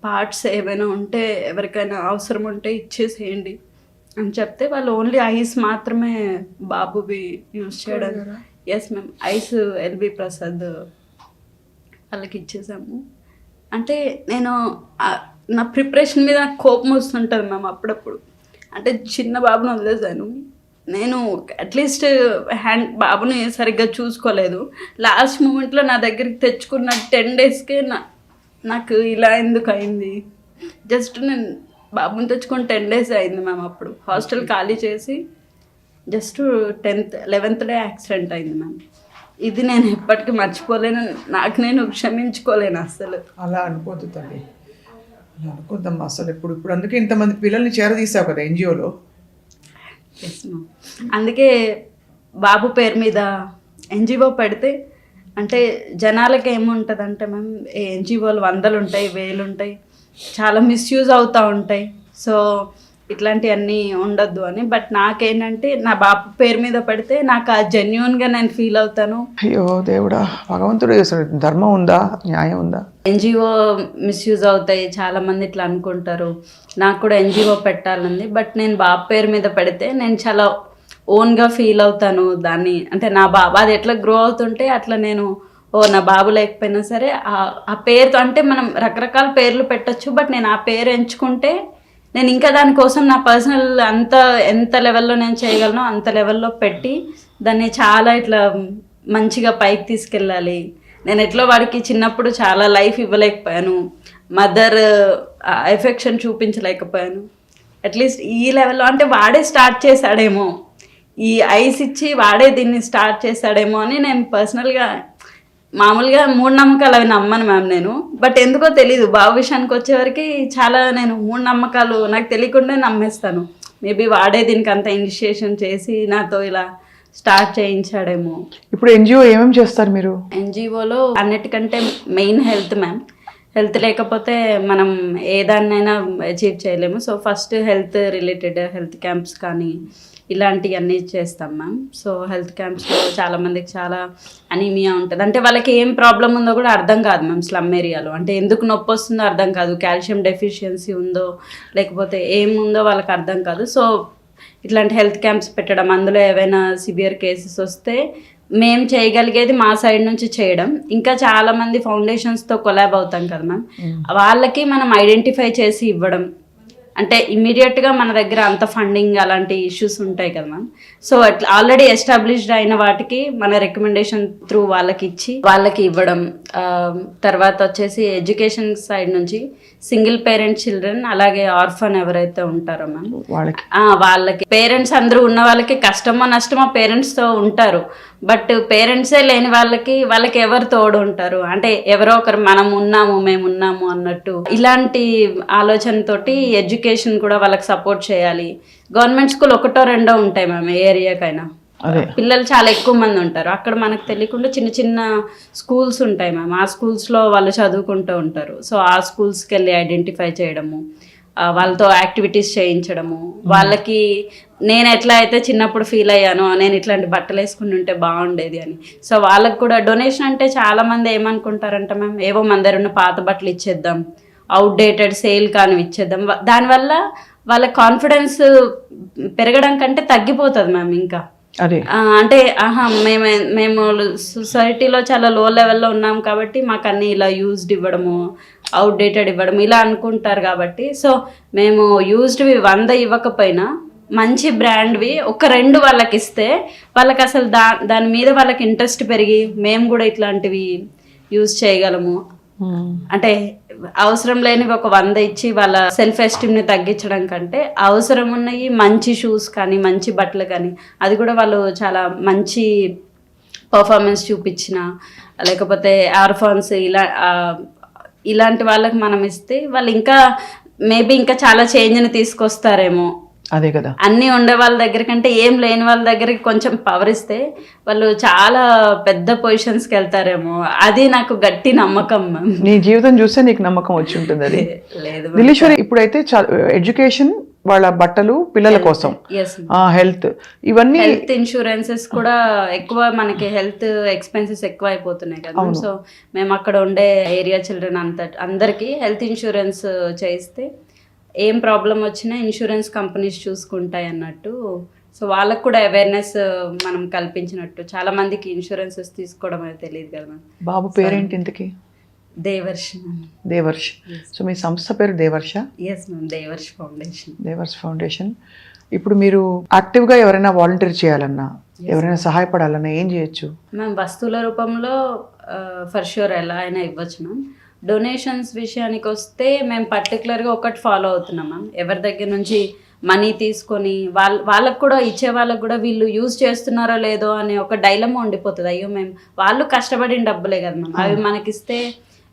పార్ట్స్ ఏమైనా ఉంటే ఎవరికైనా అవసరం ఉంటే ఇచ్చేసేయండి అని చెప్తే వాళ్ళు ఓన్లీ ఐస్ మాత్రమే బాబువి యూజ్ చేయడం. Yes ma'am, eyes L B Prasad వాళ్ళకి ఇచ్చేసాము. అంటే నేను నా ప్రిపరేషన్ మీద నాకు కోపం వస్తుంటుంది మ్యామ్ అప్పుడప్పుడు. అంటే చిన్న బాబుని వదిలేసాను నేను, అట్లీస్ట్ బాబుని సరిగ్గా చూసుకోలేదు. లాస్ట్ మూమెంట్లో నా దగ్గరికి తెచ్చుకున్న 10 daysకే నాకు ఇలా ఎందుకు అయింది. జస్ట్ నేను బాబుని తెచ్చుకొని 10 days అయింది మ్యామ్. అప్పుడు హాస్టల్ ఖాళీ చేసి జస్ట్ 11th day యాక్సిడెంట్ అయింది మ్యామ్. ఇది నేను ఎప్పటికీ మర్చిపోలేను, నాకు నేను క్షమించుకోలేను అసలు. అలా అనుకోద్దు తల్లి, అలా అనుకోద్దమ్మా అసలు. ఇప్పుడు అందుకే ఇంతమంది పిల్లల్ని చేరదీసావు కదా ఎన్జిఓలో. ఎస్ మ్యామ్, అందుకే బాబు పేరు మీద ఎన్జిఓ పెడితే అంటే జనాలకి ఏముంటుంది అంటే మ్యామ్, ఎన్జిఓలు 100 ఉంటాయి, 1000 ఉంటాయి, చాలా మిస్యూజ్ అవుతూ ఉంటాయి. సో ఇట్లాంటివన్నీ ఉండొద్దు అని. బట్ నాకేంటంటే నా బాబు పేరు మీద పెడితే నాకు ఆ జెన్యున్గా నేను ఫీల్ అవుతాను. అయ్యో దేవుడా, భగవంతుడు అసలు ధర్మం ఉందా, న్యాయం ఉందా? ఎన్జిఓ మిస్యూజ్ అవుతాయి, చాలామంది ఇట్లా అనుకుంటారు. నాకు కూడా ఎన్జిఓ పెట్టాలంది, బట్ నేను బాబు పేరు మీద పెడితే నేను చాలా ఓన్గా ఫీల్ అవుతాను దాన్ని. అంటే నా బాబు అది ఎట్లా గ్రో అవుతుంటే అట్లా నేను నా బాబు లేకపోయినా సరే ఆ పేరుతో, అంటే మనం రకరకాల పేర్లు పెట్టచ్చు, బట్ నేను ఆ పేరు ఎంచుకుంటే నేను ఇంకా దానికోసం నా పర్సనల్ ఎంత లెవెల్లో నేను చేయగలను అంత లెవెల్లో పెట్టి దాన్ని చాలా ఇట్లా మంచిగా పైకి తీసుకెళ్ళాలి. నేను ఎట్లా వాడికి చిన్నప్పుడు చాలా లైఫ్ ఇవ్వలేకపోయాను, మదర్ ఎఫెక్షన్ చూపించలేకపోయాను. అట్లీస్ట్ ఈ లెవెల్లో అంటే వాడే స్టార్ట్ చేశాడేమో, ఈ ఐస్ ఇచ్చి వాడే దీన్ని స్టార్ట్ చేశాడేమో అని నేను పర్సనల్గా, మామూలుగా మూఢనమ్మకాలు అవి నమ్మను మ్యామ్ నేను. బట్ ఎందుకో తెలీదు, బాబు విషయానికి వచ్చేవరకు చాలా నేను మూఢనమ్మకాలు నాకు తెలియకుండా నమ్మేస్తాను. మేబీ వాడే దీనికి అంత ఇనిషియేషన్ చేసి నాతో ఇలా స్టార్ట్ చేయించాడేమో. ఇప్పుడు ఎన్జిఓ ఏమేమి చేస్తారు మీరు? ఎన్జిఓలో అన్నిటికంటే మెయిన్ హెల్త్ మ్యామ్. హెల్త్ లేకపోతే మనం ఏదాన్నైనా అచీవ్ చేయలేము. So first health related health camps కానీ ఇలాంటివన్నీ చేస్తాం మ్యామ్. సో హెల్త్ క్యాంప్స్లో చాలామందికి చాలా అనీమియా ఉంటుంది, అంటే వాళ్ళకి ఏం ప్రాబ్లం ఉందో కూడా అర్థం కాదు మ్యామ్. స్లమ్ ఏరియాలో అంటే ఎందుకు నొప్పి వస్తుందో అర్థం కాదు, కాల్షియం డెఫిషియన్సీ ఉందో లేకపోతే ఏముందో వాళ్ళకి అర్థం కాదు. సో ఇట్లాంటి హెల్త్ క్యాంప్స్ పెట్టడం, అందులో ఏవైనా సివియర్ కేసెస్ వస్తే మేము చేయగలిగేది మా సైడ్ నుంచి చేయడం. ఇంకా చాలామంది ఫౌండేషన్స్తో కొలాబ్ అవుతాం కదా మ్యామ్, వాళ్ళకి మనం ఐడెంటిఫై చేసి ఇవ్వడం. అంటే ఇమ్మీడియట్గా మన దగ్గర అంత ఫండింగ్ అలాంటి ఇష్యూస్ ఉంటాయి కదా మ్యామ్. సో అట్లా ఆల్రెడీ ఎస్టాబ్లిష్డ్ అయిన వాటికి మన రికమెండేషన్ త్రూ వాళ్ళకి ఇచ్చి వాళ్ళకి ఇవ్వడం. తర్వాత వచ్చేసి ఎడ్యుకేషన్ సైడ్ నుంచి సింగిల్ పేరెంట్ చిల్డ్రన్, అలాగే ఆర్ఫన్ ఎవరైతే ఉంటారో మ్యామ్ వాళ్ళకి పేరెంట్స్ అందరూ ఉన్న వాళ్ళకి కష్టమో నష్టమో పేరెంట్స్తో ఉంటారు, బట్ పేరెంట్సే లేని వాళ్ళకి ఎవరు తోడు ఉంటారు అంటే ఎవరో ఒకరు మనం ఉన్నాము మేము ఉన్నాము అన్నట్టు. ఇలాంటి ఆలోచనతోటి ఎడ్యుకేషన్ కూడా వాళ్ళకి సపోర్ట్ చేయాలి. గవర్నమెంట్ స్కూల్ 1 or 2 ఉంటాయి మ్యామ్ ఏ ఏరియాకైనా, పిల్లలు చాలా ఎక్కువ మంది ఉంటారు. అక్కడ మనకు తెలియకుండా చిన్న చిన్న స్కూల్స్ ఉంటాయి మ్యామ్, ఆ స్కూల్స్లో వాళ్ళు చదువుకుంటూ ఉంటారు. సో ఆ స్కూల్స్కి వెళ్ళి ఐడెంటిఫై చేయడము, వాళ్ళతో యాక్టివిటీస్ చేయించడము. వాళ్ళకి నేను ఎట్లా అయితే చిన్నప్పుడు ఫీల్ అయ్యానో నేను ఇట్లాంటి బట్టలు వేసుకుని ఉంటే బాగుండేది అని. సో వాళ్ళకి కూడా డొనేషన్ అంటే చాలామంది ఏమనుకుంటారంటే మ్యామ్, ఏవో మన దగ్గర ఉన్న పాత బట్టలు ఇచ్చేద్దాం, అవుట్డేటెడ్ సేల్ కానివి ఇచ్చేద్దాం. దానివల్ల వాళ్ళ కాన్ఫిడెన్స్ పెరగడం కంటే తగ్గిపోతుంది మ్యామ్. ఇంకా అదే అంటే మేము సొసైటీలో చాలా లో లెవెల్లో ఉన్నాం కాబట్టి మాకు అన్ని ఇలా యూజ్డ్ ఇవ్వడము, అవుట్డేటెడ్ ఇవ్వడం ఇలా అనుకుంటారు కాబట్టి, సో మేము యూజ్డ్వి 100 ఇవ్వకపోయినా మంచి బ్రాండ్వి ఒక 2 వాళ్ళకి ఇస్తే వాళ్ళకి అసలు దాని మీద వాళ్ళకి ఇంట్రెస్ట్ పెరిగి మేము కూడా ఇట్లాంటివి యూజ్ చేయగలము. అంటే అవసరం లేనివి ఒక 100 ఇచ్చి వాళ్ళ సెల్ఫ్ ఎస్టీమ్ని తగ్గించడం కంటే అవసరం ఉన్నవి మంచి షూస్ కానీ మంచి బట్టలు కానీ అది కూడా వాళ్ళు చాలా మంచి పర్ఫార్మెన్స్ చూపించిన, లేకపోతే ఆర్ఫాన్స్ ఇలాంటి వాళ్ళకి మనం ఇస్తే వాళ్ళు ఇంకా మేబీ ఇంకా చాలా చేంజ్ని తీసుకొస్తారేమో. అదే కదా, అన్నీ ఉండే వాళ్ళ దగ్గర కంటే ఏం లేని వాళ్ళ దగ్గరికి కొంచెం పవర్ ఇస్తే వాళ్ళు చాలా పెద్ద పొజిషన్స్కి వెళ్తారేమో. అది నాకు గట్టి నమ్మకం మ్యామ్. నీ జీవితం చూస్తే నీకు నమ్మకం వచ్చి ఉంటుంది అది. లేదు దిలీశ్వరి, ఇప్పుడైతే ఎడ్యుకేషన్, వాళ్ళ బట్టలు, పిల్లల కోసం హెల్త్, ఇవన్నీ హెల్త్ ఇన్సూరెన్సెస్ కూడా ఎక్కువ, మనకి హెల్త్ ఎక్స్పెన్సెస్ ఎక్కువ అయిపోతున్నాయి కదా. సో మేము అక్కడ ఉండే ఏరియా చిల్డ్రన్ అందరికీ హెల్త్ ఇన్సూరెన్స్ చేయిస్తే ఏం ప్రాబ్లం వచ్చినా ఇన్సూరెన్స్ కంపెనీస్ చూసుకుంటాయి అన్నట్టు. సో వాళ్ళకు కూడా అవేర్నెస్ మనం కల్పించినట్టు. చాలా మందికి ఇన్సూరెన్సెస్ తీసుకోవడం అనేది తెలియదు కదా మ్యామ్. బాబు పేరేంటి ఇంతకి? దేవర్ష్. దేవర్ష్. సో మీ సంస్థ పేరు Devarsha? Yes ma'am, Devarsh foundation. Devarsh foundation. ఇప్పుడు మీరు యాక్టివ్గా ఎవరైనా వాలంటీర్ చేయాలన్నా, ఎవరైనా సహాయపడాలన్నా ఏం చేయొచ్చు మ్యామ్? వస్తువుల రూపంలో ఫర్ షూర్ ఎలా అయినా ఇవ్వచ్చు మ్యామ్. డొనేషన్స్ విషయానికి వస్తే మేము పర్టికులర్గా ఒకటి ఫాలో అవుతున్నాం మ్యామ్. ఎవరి దగ్గర నుంచి మనీ తీసుకొని వాళ్ళకు కూడా ఇచ్చే వాళ్ళకు కూడా వీళ్ళు యూజ్ చేస్తున్నారో లేదో అనే ఒక డైలమా ఉండిపోతుంది. అయ్యో మేము వాళ్ళు కష్టపడిన డబ్బులే కదా మ్యామ్, అవి మనకిస్తే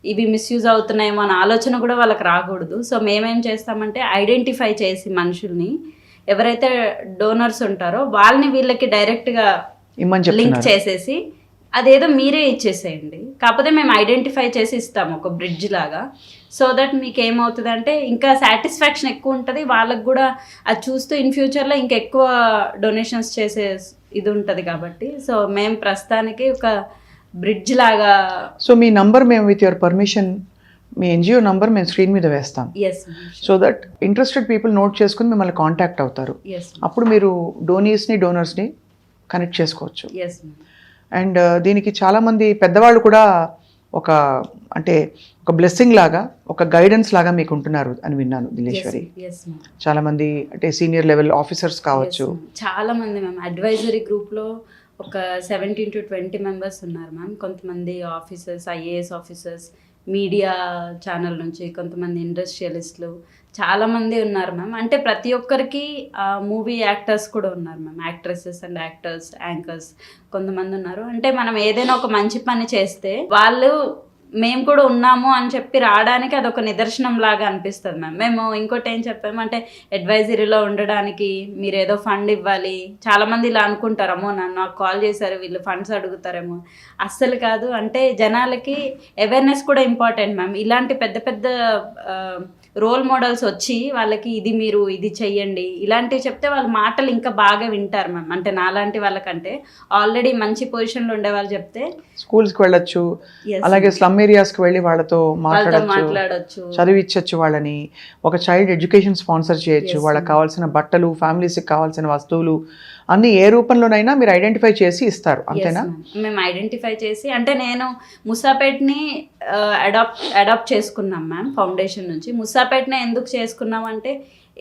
ఇవి మిస్యూజ్ అవుతున్నాయేమో అనే ఆలోచన కూడా వాళ్ళకి రాకూడదు. సో మేమేం చేస్తామంటే ఐడెంటిఫై చేసి మనుషుల్ని ఎవరైతే డోనర్స్ ఉంటారో వాళ్ళని వీళ్ళకి డైరెక్ట్గా లింక్ చేసేసి అదేదో మీరే ఇచ్చేసేయండి, కాకపోతే మేము ఐడెంటిఫై చేసి ఇస్తాము ఒక బ్రిడ్జ్ లాగా. సో దట్ మీకు ఏమవుతుందంటే ఇంకా సాటిస్ఫాక్షన్ ఎక్కువ ఉంటుంది, వాళ్ళకు కూడా అది చూస్తూ ఇన్ ఫ్యూచర్లో ఇంకా ఎక్కువ డొనేషన్స్ చేసే ఇది ఉంటుంది కాబట్టి. సో మేము ప్రస్తుతానికి ఒక బ్రిడ్జ్ లాగా. సో మీ నంబర్ మేము with your permission, me NGO number మేము స్క్రీన్ మీద వేస్తాం. So that interested people note చేసుకుని మిమ్మల్ని కాంటాక్ట్ అవుతారు. అప్పుడు మీరు డోనర్స్ని కనెక్ట్ చేసుకోవచ్చు. అండ్ దీనికి చాలామంది పెద్దవాళ్ళు కూడా ఒక బ్లెస్సింగ్ లాగా, ఒక గైడెన్స్ లాగా మీకు ఉంటున్నారు అని విన్నాను దిలీశ్వరి. చాలామంది అంటే సీనియర్ లెవెల్ ఆఫీసర్స్ కావచ్చు. చాలామంది మ్యామ్ అడ్వైజరీ గ్రూప్లో ఒక 17 to 20 మెంబర్స్ ఉన్నారు మ్యామ్. కొంతమంది officers, IAS officers, media channel నుంచి, కొంతమంది ఇండస్ట్రియలిస్టులు, చాలామంది ఉన్నారు మ్యామ్. అంటే ప్రతి ఒక్కరికి మూవీ యాక్టర్స్ కూడా ఉన్నారు ma'am, actresses and actors, anchors కొంతమంది ఉన్నారు. అంటే మనం ఏదైనా ఒక మంచి పని చేస్తే వాళ్ళు మేము కూడా ఉన్నాము అని చెప్పి రావడానికి అదొక నిదర్శనం లాగా అనిపిస్తుంది మ్యామ్. మేము ఇంకోటి ఏం చెప్పాము అంటే అడ్వైజరీలో ఉండడానికి మీరు ఏదో ఫండ్ ఇవ్వాలి. చాలామంది ఇలా అనుకుంటారు, అమ్మో నాకు కాల్ చేశారు వీళ్ళు ఫండ్స్ అడుగుతారేమో. అస్సలు కాదు. అంటే జనాలకి అవేర్నెస్ కూడా ఇంపార్టెంట్ మ్యామ్. ఇలాంటి పెద్ద పెద్ద రోల్ మోడల్స్ వచ్చి వాళ్ళకి మీరు ఇది చెయ్యండి ఇలాంటివి చెప్తే వాళ్ళ మాటలు ఇంకా బాగా వింటారు మ్యామ్. అంటే నాలాంటి వాళ్ళకంటే ఆల్రెడీ మంచి పొజిషన్లో ఉండే వాళ్ళు చెప్తే స్కూల్స్కి వెళ్ళొచ్చు, అలాగే స్లమ్ ఏరియాస్కి వెళ్ళి వాళ్ళతో మాట్లాడొచ్చు, చదివించవచ్చు వాళ్ళని, ఒక చైల్డ్ ఎడ్యుకేషన్ స్పాన్సర్ చేయొచ్చు, వాళ్ళకి కావాల్సిన బట్టలు, ఫ్యామిలీస్కి కావాల్సిన వస్తువులు అన్ని ఏ రూపంలోనైనా మీరు ఐడెంటిఫై చేసి ఇస్తారు, అంతేనా? మేము ఐడెంటిఫై చేసి, అంటే నేను ముసాపేట్ని అడాప్ట్ చేసుకున్నాం మ్యామ్ ఫౌండేషన్ నుంచి. ముసాపేట్ని ఎందుకు చేసుకున్నాం అంటే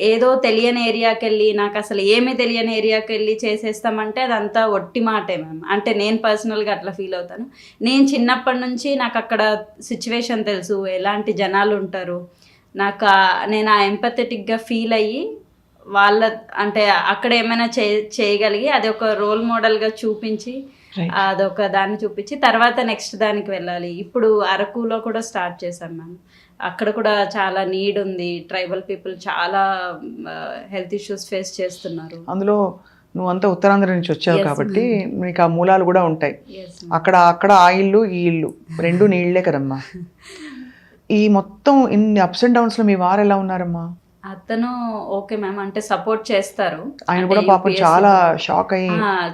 ఏదో తెలియని ఏరియాకి వెళ్ళి, నాకు అసలు ఏమీ తెలియని ఏరియాకి వెళ్ళి చేసేస్తామంటే అదంతా ఒట్టి మాటే మ్యామ్. అంటే నేను పర్సనల్గా అట్లా ఫీల్ అవుతాను. నేను చిన్నప్పటి నుంచి నాకు అక్కడ సిచ్యువేషన్ తెలుసు, ఎలాంటి జనాలు ఉంటారు. నేను ఆ ఎంపథెటిక్గా ఫీల్ అయ్యి వాళ్ళ అంటే అక్కడ ఏమైనా చేయగలిగి అది ఒక రోల్ మోడల్గా చూపించి, అదొక దాన్ని చూపించి తర్వాత నెక్స్ట్ దానికి వెళ్ళాలి. ఇప్పుడు అరకులో కూడా స్టార్ట్ చేశాం మ్యామ్. అక్కడ కూడా చాలా నీడ్ ఉంది. ట్రైబల్ పీపుల్ చాలా హెల్త్ ఇష్యూస్ ఫేస్ చేస్తున్నారు. అందులో నువ్వు అంతా ఉత్తరాంధ్ర నుంచి వచ్చావు కాబట్టి నీకు ఆ మూలాలు కూడా ఉంటాయి. అక్కడ ఆ ఇల్లు ఈ ఇల్లు రెండు నీళ్లే కదమ్మా. ఈ మొత్తం ఇన్ని అప్స్ అండ్ డౌన్స్ లో మీ వారు ఎలా ఉన్నారమ్మా? అతను ఓకే మ్యామ్, అంటే సపోర్ట్ చేస్తారు. ఆయన కూడా పాపం చాలా షాక్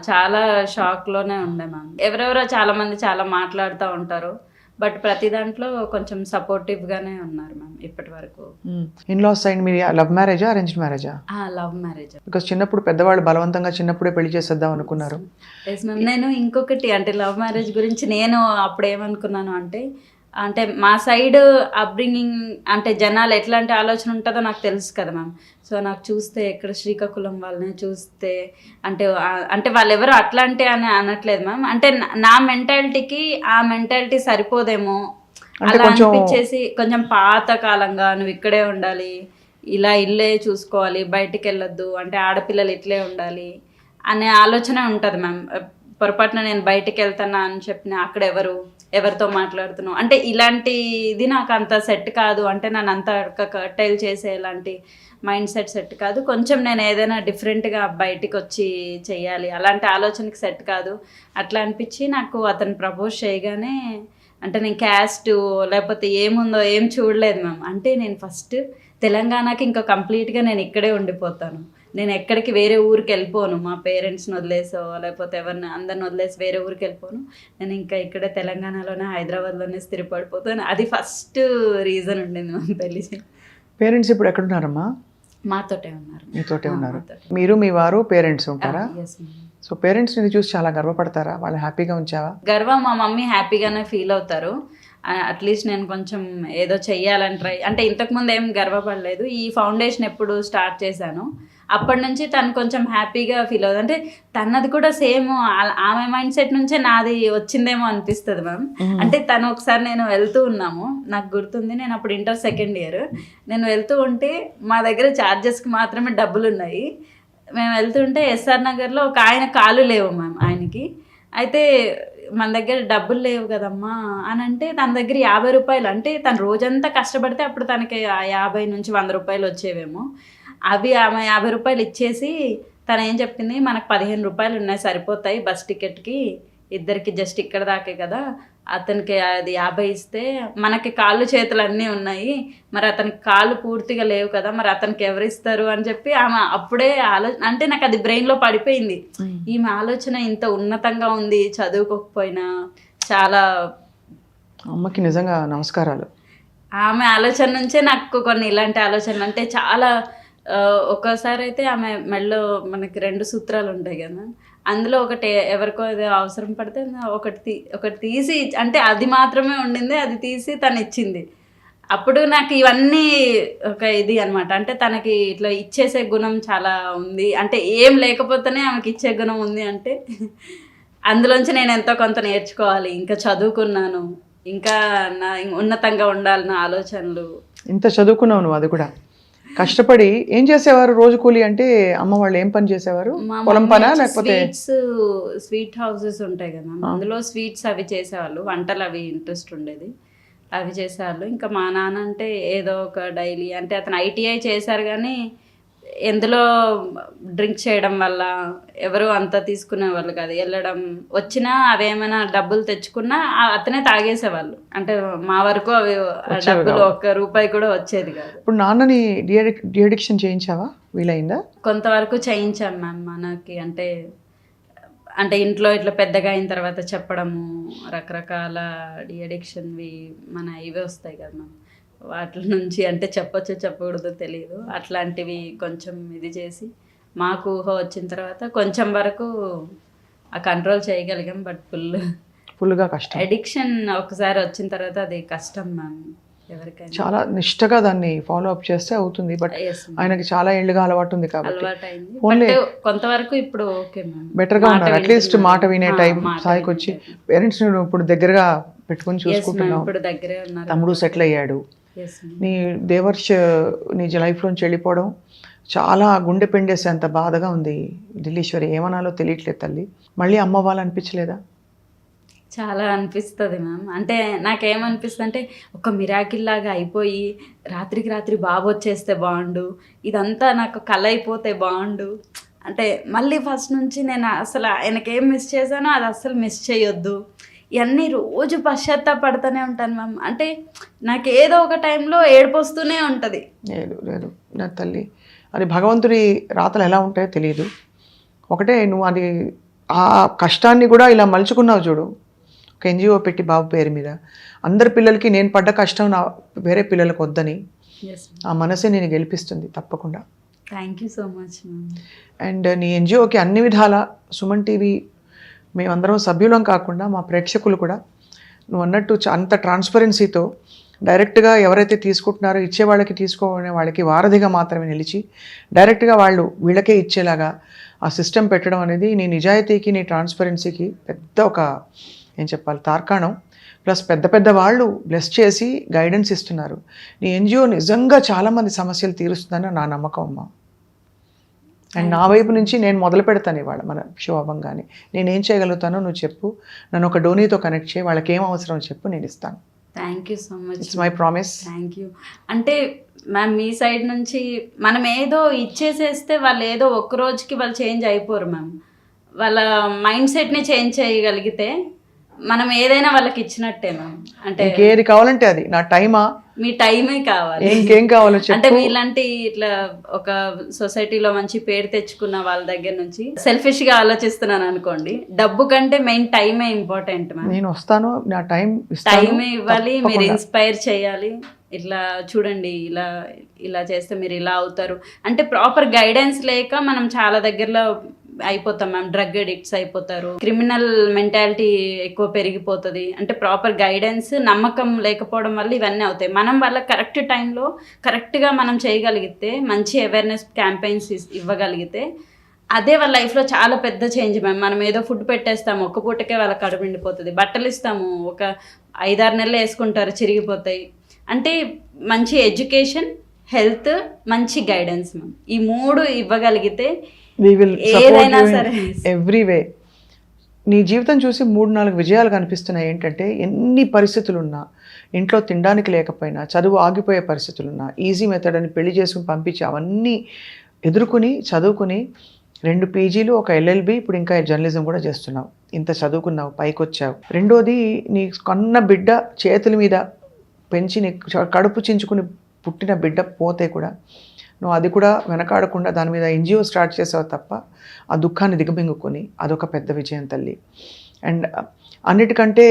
చాలా షాక్ లోనే ఉండే మ్యామ్. ఎవరెవరో చాలా మంది చాలా మాట్లాడుతూ ఉంటారు. బట్ ప్రతి దాంట్లో కొంచెం సపోర్టివ్గానే ఉన్నారు మ్యామ్ ఇప్పటి వరకు. ఇన్లాస్ సైడ్ మీరు లవ్ మ్యారేజా అరేంజ్డ్ మ్యారేజా? Love marriage. బికాస్ చిన్నప్పుడు పెద్దవాళ్ళు బలవంతంగా చిన్నప్పుడే పెళ్లి చేసేద్దాం అనుకున్నారు. Yes ma'am. నేను ఇంకొకటి అంటే లవ్ మ్యారేజ్ గురించి నేను అప్పుడు ఏమనుకున్నాను అంటే మా సైడ్ అప్బ్రింగింగ్ అంటే జనాలు ఎట్లాంటి ఆలోచన ఉంటుందో నాకు తెలుసు కదా మ్యామ్. సో నాకు చూస్తే ఇక్కడ శ్రీకాకుళం వాళ్ళని చూస్తే అంటే వాళ్ళు ఎవరు అట్లాంటి అని అనట్లేదు మ్యామ్. అంటే నా మెంటాలిటీకి ఆ మెంటాలిటీ సరిపోదేమో అలా అనిపించేసి, కొంచెం పాత కాలంగా నువ్వు ఇక్కడే ఉండాలి, ఇలా ఇల్లే చూసుకోవాలి, బయటికి వెళ్ళొద్దు, అంటే ఆడపిల్లలు ఇట్లే ఉండాలి అనే ఆలోచన ఉంటుంది మ్యామ్. పొరపాటున నేను బయటికి వెళ్తానా అని చెప్పిన అక్కడ ఎవరితో మాట్లాడుతున్నావు అంటే ఇలాంటిది నాకు అంత సెట్ కాదు. అంటే నన్ను అంత కర్టైల్ చేసే ఇలాంటి మైండ్ సెట్ కాదు. కొంచెం నేను ఏదైనా డిఫరెంట్గా బయటికి వచ్చి చెయ్యాలి, అలాంటి ఆలోచనకి సెట్ కాదు అట్లా అనిపించి నాకు అతను ప్రపోజ్ చేయగానే అంటే నేను క్యాస్ట్ లేకపోతే ఏముందో ఏం చూడలేదు మ్యామ్. అంటే నేను ఫస్ట్ తెలంగాణకి ఇంకా కంప్లీట్గా నేను ఇక్కడే ఉండిపోతాను, నేను ఎక్కడికి వేరే ఊరికి వెళ్ళిపోను, మా పేరెంట్స్ని వదిలేసో లేకపోతే ఎవరిని అందరిని వదిలేసి వేరే ఊరికి వెళ్ళిపోను, నేను ఇంకా ఇక్కడే తెలంగాణలోనే హైదరాబాద్లోనే స్థిరపడిపోతాను. అది ఫస్ట్ రీజన్ ఉండింది మా పెళ్లి. పేరెంట్స్ ఇప్పుడు ఎక్కడున్నారమ్మా? మాతోటే ఉన్నారు. మీతోటే ఉన్నారు. మీరు మీ వారు పేరెంట్స్ ఉంటారా? Yes ma'am. సో పేరెంట్స్ ని చూసి చాలా గర్వపడతారా? వాళ్ళు హ్యాపీగా ఉంచావా? గర్వం మా మమ్మీ హ్యాపీగానే ఫీల్ అవుతారు. అట్లీస్ట్ నేను కొంచెం ఏదో చెయ్యాలని ట్రై అంటే ఇంతకుముందు ఏం గర్వపడలేదు. ఈ ఫౌండేషన్ ఎప్పుడు స్టార్ట్ చేశాను అప్పటి నుంచి తను కొంచెం హ్యాపీగా ఫీల్ అవుతుంది. అంటే తనది కూడా సేమ్ ఆమె మైండ్ సెట్ నుంచే నాది వచ్చిందేమో అనిపిస్తుంది మ్యామ్. అంటే తను ఒకసారి నేను వెళ్తూ ఉన్నాము, నాకు గుర్తుంది, నేను అప్పుడు ఇంటర్ సెకండ్ ఇయర్, నేను వెళ్తూ ఉంటే మా దగ్గర ఛార్జెస్కి మాత్రమే డబ్బులు ఉన్నాయి. మేము వెళ్తుంటే ఎస్ఆర్ నగర్లో ఒక ఆయన కాలు లేవు మ్యామ్ ఆయనకి. అయితే మన దగ్గర డబ్బులు లేవు కదమ్మా అని అంటే తన దగ్గర 50 రూపాయలు, అంటే తను రోజంతా కష్టపడితే అప్పుడు తనకి 50 నుంచి 100 రూపాయలు వచ్చేవేమో, అవి ఆమె 50 రూపాయలు ఇచ్చేసి తను ఏం చెప్పింది, మనకు 15 రూపాయలు ఉన్నాయి సరిపోతాయి బస్ టికెట్కి, ఇద్దరికి జస్ట్ ఇక్కడ దాకే కదా, అతనికి అది 50 ఇస్తే మనకి కాళ్ళు చేతులు అన్నీ ఉన్నాయి, మరి అతనికి కాళ్ళు పూర్తిగా లేవు కదా, మరి అతనికి ఎవరు ఇస్తారు అని చెప్పి ఆమె అప్పుడే అంటే నాకు అది బ్రెయిన్లో పడిపోయింది. ఈమె ఆలోచన ఇంత ఉన్నతంగా ఉంది, చదువుకోకపోయినా. చాలా అమ్మకి నిజంగా నమస్కారాలు. ఆమె ఆలోచన నుంచే నాకు కొన్ని ఇలాంటి ఆలోచనలు అంటే చాలా. ఒక్కోసారి అయితే ఆమె మెడలో మనకి 2 సూత్రాలు ఉంటాయి కదా, అందులో ఒకటి ఎవరికో ఏదో అవసరం పడితే ఒకటి తీసి, అంటే అది మాత్రమే ఉండింది, అది తీసి తను ఇచ్చింది. అప్పుడు నాకు ఇవన్నీ ఒక ఇది అనమాట. అంటే తనకి ఇట్లా ఇచ్చేసే గుణం చాలా ఉంది, అంటే ఏం లేకపోతేనే ఆమెకి ఇచ్చే గుణం ఉంది. అంటే అందులోంచి నేను ఎంతో కొంత నేర్చుకోవాలి, ఇంకా చదువుకున్నాను, ఇంకా నా ఉన్నతంగా ఉండాలి నా ఆలోచనలు. ఇంత చదువుకున్నావు నువ్వు, అది కూడా కష్టపడి. ఏం చేసేవారు రోజు కూలి అంటే? అమ్మ వాళ్ళు ఏం పని చేసేవారు? పొలం పనా లేకపోతే? స్వీట్ హౌసెస్ ఉంటాయి కదా, అందులో స్వీట్స్ అవి చేసేవాళ్ళు, వంటలు అవి ఇంట్రెస్ట్ ఉండేది, అవి చేసేవాళ్ళు. ఇంకా మా నాన్న అంటే ఏదో ఒక డైలీ, అంటే అతను ఐటీఐ చేశారు కానీ ఎందులో డ్రింక్ చేయడం వల్ల ఎవరు అంత తీసుకునేవాళ్ళు కాదు. వెళ్ళడం వచ్చినా అవి ఏమైనా డబ్బులు తెచ్చుకున్నా అతనే తాగేసేవాళ్ళు. అంటే మా వరకు అవి డబ్బులు 1 రూపాయి కూడా వచ్చేది కాదు. ఇప్పుడు నాన్నని డిఅడిక్షన్ చేయించావా? వీలైందా? కొంతవరకు చేయించాం మ్యామ్. మనకి అంటే ఇంట్లో ఇట్లా పెద్దగా అయిన తర్వాత చెప్పడము, రకరకాల డిఅడిక్షన్వి మన ఇవే వస్తాయి కదా మ్యామ్, వాటి నుంచి అంటే చెప్పొచ్చో చెప్పకూడదో తెలియదు, అట్లాంటివి కొంచెం ఇది చేసి మాకు ఊహ వచ్చిన తర్వాత కొంచెం వరకు ఆ కంట్రోల్ చేయగలిగాం. బట్ ఫుల్గా కష్టం. అడిక్షన్ ఒకసారి వచ్చిన తర్వాత అది కష్టం మ్యామ్ ఎవరికైనా. చాలా నిష్టగా దాన్ని ఫాలో అప్ చేస్తే అవుతుంది. బట్ ఆయనకి చాలా ఏళ్ళుగా అలవాటు ఉంది కాబట్టి కొంతవరకు ఇప్పుడు ఓకే మ్యామ్, బెటర్గా ఉన్నారు. అట్లీస్ట్ మాట వినే టైం స్థాయికి వచ్చి పేరెంట్స్ ఇప్పుడు దగ్గరగా పెట్టుకుని చూసుకుంటున్నావు. ఇప్పుడు దగ్గరే ఉన్నారు. తమ్ముడు సెటిల్ అయ్యాడు. నీ దేవర్ష్ నీ లైఫ్లోంచి వెళ్ళిపోవడం చాలా గుండె పిండేసే అంత బాధగా ఉంది ఢిల్లీశ్వరి. ఏమనాలో తెలియట్లేదు తల్లి. మళ్ళీ అమ్మ వాళ్ళు అనిపించలేదా? చాలా అనిపిస్తుంది మ్యామ్. అంటే నాకేమనిపిస్తుంది అంటే ఒక మిరాకిల్ లాగా అయిపోయి రాత్రికి రాత్రి బాబు వచ్చేస్తే బాగుండు, ఇదంతా నాకు కల అయిపోతే బాగుండు, అంటే మళ్ళీ ఫస్ట్ నుంచి నేను అసలు ఆయనకేం మిస్ చేశానో అది అస్సలు మిస్ చేయొద్దు, ఇవన్నీ రోజు పశ్చాత్తాపడుతూనే ఉంటాను మ్యామ్. అంటే నాకు ఏదో ఒక టైంలో ఏడుపు వస్తూనే ఉంటుంది. లేదు నా తల్లి, అది భగవంతుడి రాతలు ఎలా ఉంటాయో తెలియదు. ఒకటే నువ్వు అది ఆ కష్టాన్ని కూడా ఇలా మలుచుకున్నావు చూడు. ఒక ఎన్జిఓ పెట్టి బాబు పేరు మీద అందరి పిల్లలకి నేను పడ్డ కష్టం నా వేరే పిల్లలకు వద్దని ఎస్ ఆ మనసే నేను గెలిపిస్తుంది తప్పకుండా. Thank you so much ma'am. And నీ ఎన్జిఓకి అన్ని విధాల సుమన్ టీవీ మేమందరం సభ్యులం కాకుండా మా ప్రేక్షకులు కూడా నువ్వు అన్నట్టు అంత ట్రాన్స్పరెన్సీతో డైరెక్ట్గా ఎవరైతే తీసుకుంటున్నారో ఇచ్చే వాళ్ళకి తీసుకోనే వాళ్ళకి వారధిగా మాత్రమే నిలిచి డైరెక్ట్గా వాళ్ళు వీళ్ళకే ఇచ్చేలాగా ఆ సిస్టమ్ పెట్టడం అనేది నీ నిజాయితీకి నీ ట్రాన్స్పరెన్సీకి పెద్ద ఒక ఏం చెప్పాలి తార్కాణం. ప్లస్ పెద్ద పెద్ద వాళ్ళు బ్లెస్ చేసి గైడెన్స్ ఇస్తున్నారు. నీ ఎన్జిఓ నిజంగా చాలామంది సమస్యలు తీరుస్తుందని నా నమ్మకం అమ్మా. అండ్ నా వైపు నుంచి నేను మొదలు పెడతాను ఇవాళ మన షో అవ్వంగానే నేనేం చేయగలుగుతానో నువ్వు చెప్పు, నన్ను ఒక డోనీతో కనెక్ట్ చేయి, వాళ్ళకి ఏం అవసరం చెప్పు, నేను ఇస్తాను. Thank you so much. It's my promise. Thank you. అంటే మ్యామ్ మీ సైడ్ నుంచి మనం ఏదో ఇచ్చేసేస్తే వాళ్ళు ఏదో ఒక్క రోజుకి వాళ్ళు చేంజ్ అయిపోరు మ్యామ్. వాళ్ళ మైండ్ సెట్ని చేంజ్ చేయగలిగితే మనం ఏదైనా వాళ్ళకి ఇచ్చినట్టే మ్యామ్. అంటే ఇంకేది కావాలంటే అది నా టైమా మీ టైమే కావాలి. ఇంకేం కావాలో చెప్పు. అంటే మీలాంటి ఇట్లా ఒక సొసైటీలో మంచి పేరు తెచ్చుకున్న వాళ్ళ దగ్గర నుంచి సెల్ఫిష్ గా ఆలోచిస్తున్నాను అనుకోండి, డబ్బు కంటే మెయిన్ టైమే ఇంపార్టెంట్ మ్యామ్. నేను వస్తాను, నా టైమే ఇవ్వాలి, మీరు ఇన్స్పైర్ చేయాలి. ఇట్లా చూడండి, ఇలా ఇలా చేస్తే మీరు ఇలా అవుతారు అంటే ప్రాపర్ గైడెన్స్ లేక మనం చాలా దగ్గరలో అయిపోతాం మ్యామ్. డ్రగ్ అడిక్ట్స్ అయిపోతారు, క్రిమినల్ మెంటాలిటీ ఎక్కువ పెరిగిపోతుంది. అంటే ప్రాపర్ గైడెన్స్ నమ్మకం లేకపోవడం వల్ల ఇవన్నీ అవుతాయి. మనం వాళ్ళ కరెక్ట్ టైంలో కరెక్ట్గా మనం చేయగలిగితే, మంచి అవేర్నెస్ క్యాంపెయిన్స్ ఇవ్వగలిగితే అదే వాళ్ళ లైఫ్లో చాలా పెద్ద చేంజ్ మ్యామ్. మనం ఏదో ఫుడ్ పెట్టేస్తాము, ఒక్క పూటకే వాళ్ళ కడుపు నిండిపోతుంది. బట్టలు ఇస్తాము, ఒక 5-6 నెలలు వేసుకుంటారు, చిరిగిపోతాయి. అంటే మంచి ఎడ్యుకేషన్, హెల్త్, మంచి గైడెన్స్ మ్యామ్, ఈ 3 ఇవ్వగలిగితే we will ఏదైనా support you సరే in every way. నీ జీవితం చూసి 3-4 విజయాలు కనిపిస్తున్నాయి. ఏంటంటే ఎన్ని పరిస్థితులున్నా, ఇంట్లో తినడానికి లేకపోయినా, చదువు ఆగిపోయే పరిస్థితులున్నా, ఈజీ మెథడ్ అని పెళ్లి చేసుకుని పంపించి అవన్నీ ఎదుర్కొని చదువుకుని 2 పీజీలు, ఒక ఎల్ఎల్బి, ఇప్పుడు ఇంకా జర్నలిజం కూడా చేస్తున్నావు. ఇంత చదువుకున్నావు, పైకి వచ్చావు. రెండోది నీ కన్న బిడ్డ చేతుల మీద పెంచి నీ కడుపు చించుకుని పుట్టిన బిడ్డ పోతే కూడా నువ్వు అది కూడా వెనకాడకుండా దాని మీద ఎన్జిఓ స్టార్ట్ చేసావు తప్ప ఆ దుఃఖాన్ని దిగమింగుకొని అదొక పెద్ద విజయం తల్లి. అండ్ అన్నిటికంటే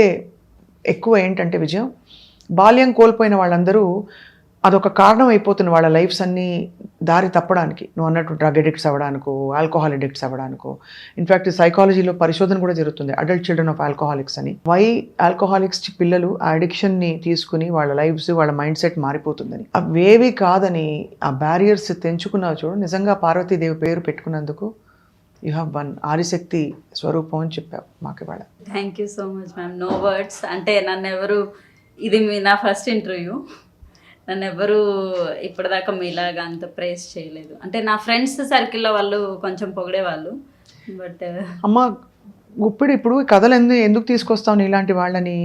ఎక్కువ ఏంటంటే విజయం, బాల్యం కోల్పోయిన వాళ్ళందరూ అదొక కారణం అయిపోతుంది వాళ్ళ లైఫ్స్ అన్నీ దారి తప్పడానికి. నువ్వు అన్నట్టు డ్రగ్ అడిక్ట్స్ అవ్వడానికో, ఆల్కహాల్ అడిక్ట్స్ అవ్వడానికో. ఇన్ఫ్యాక్ట్ సైకాలజీలో పరిశోధన కూడా జరుగుతుంది, అడల్ట్ చిల్డ్రన్ ఆఫ్ ఆల్కహాలిక్స్ అని. వై ఆల్కహాలిక్స్ పిల్లలు ఆ అడిక్షన్ని తీసుకుని వాళ్ళ లైఫ్స్, వాళ్ళ మైండ్ సెట్ మారిపోతుందని. అవేవి కాదని ఆ బ్యారియర్స్ తెంచుకున్నావు చూడు. నిజంగా పార్వతీదేవి పేరు పెట్టుకున్నందుకు యూ హ్యావ్ వన్. ఆదిశక్తి స్వరూపం అని చెప్పావు మాకు ఇవాళ. Thank you so much ma'am. No words. అంటే నన్ను ఎవరు, ఇది నా ఫస్ట్ ఇంటర్వ్యూ, నన్ను ఎవరు ఇప్పటిదాకా మీలాగా అంత ప్రేస్ చేయలేదు. అంటే నా ఫ్రెండ్స్ సర్కిల్లో వాళ్ళు కొంచెం పొగిడేవాళ్ళు, బట్ అమ్మ గుప్పిడి ఇప్పుడు కథలు ఎందుకు తీసుకొస్తావు నీలాంటి వాళ్ళని?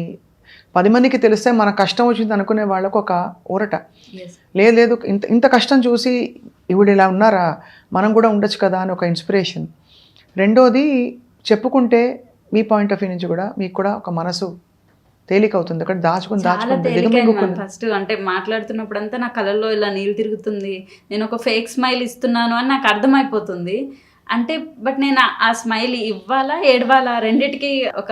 10 మందికి తెలిస్తే మన కష్టం వచ్చింది అనుకునే వాళ్ళకు ఒక ఊరట. లేదు ఇంత కష్టం చూసి ఇవిడు ఇలా ఉన్నారా, మనం కూడా ఉండొచ్చు కదా అని ఒక ఇన్స్పిరేషన్. రెండోది చెప్పుకుంటే మీ పాయింట్ ఆఫ్ వ్యూ నుంచి కూడా మీకు కూడా ఒక మనసు తేలిక అవుతుంది. అక్కడ దాచుకుని ఫస్ట్ అంటే మాట్లాడుతున్నప్పుడు అంతా నా కళ్ళల్లో ఇలా నీళ్ళు తిరుగుతుంది, నేను ఒక ఫేక్ స్మైల్ ఇస్తున్నాను అని నాకు అర్థమైపోతుంది. అంటే బట్ నేను ఆ స్మైల్ ఇవ్వాలా ఏడవాలా రెండిటికి ఒక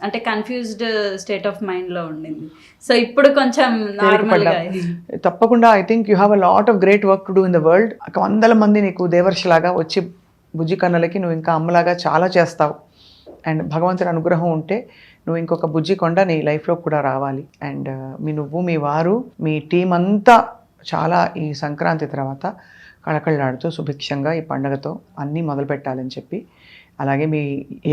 అంటే కన్ఫ్యూజ్డ్ స్టేట్ ఆఫ్ మైండ్లో ఉండింది. సో ఇప్పుడు కొంచెం నార్మల్గా. తప్పకుండా I think you have a lot of great work to do in the world. 100 మంది నీకు దేవర్షిలాగా వచ్చి బుజ్జి కన్నలకి నువ్వు ఇంకా అమ్మలాగా చాలా చేస్తావు. అండ్ భగవంతుని అనుగ్రహం ఉంటే నువ్వు ఇంకొక బుజ్జి కొండ నీ లైఫ్లో కూడా రావాలి. అండ్ నువ్వు మీ వారు మీ టీం అంతా చాలా ఈ సంక్రాంతి తర్వాత కళకళలాడుతూ సుభిక్షంగా ఈ పండుగతో అన్నీ మొదలు పెట్టాలని చెప్పి, అలాగే మీ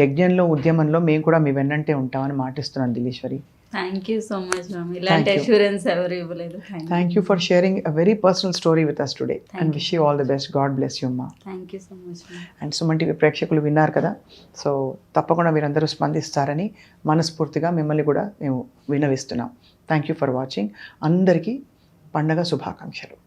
యజ్ఞంలో ఉద్యమంలో మేము కూడా మీ వెన్నంటే ఉంటామని మాటిస్తున్నాను Dilleswari. Thank you so much ma'am. ఇలాంటి అష్యూరెన్స్ ఎవరు ఇవ్వలేదు. Thank you for sharing a very personal story with us today and wish you all the best. God bless you అమ్మా. Thank you so much ma'am. And Suman TV ప్రేక్షకులు విన్నారు కదా, so తప్పకుండా మీరందరూ స్పందిస్తారని మనస్ఫూర్తిగా మిమ్మల్ని కూడా మేము విన్నవిస్తున్నాం. Thank you for watching. అందరికీ పండగ శుభాకాంక్షలు.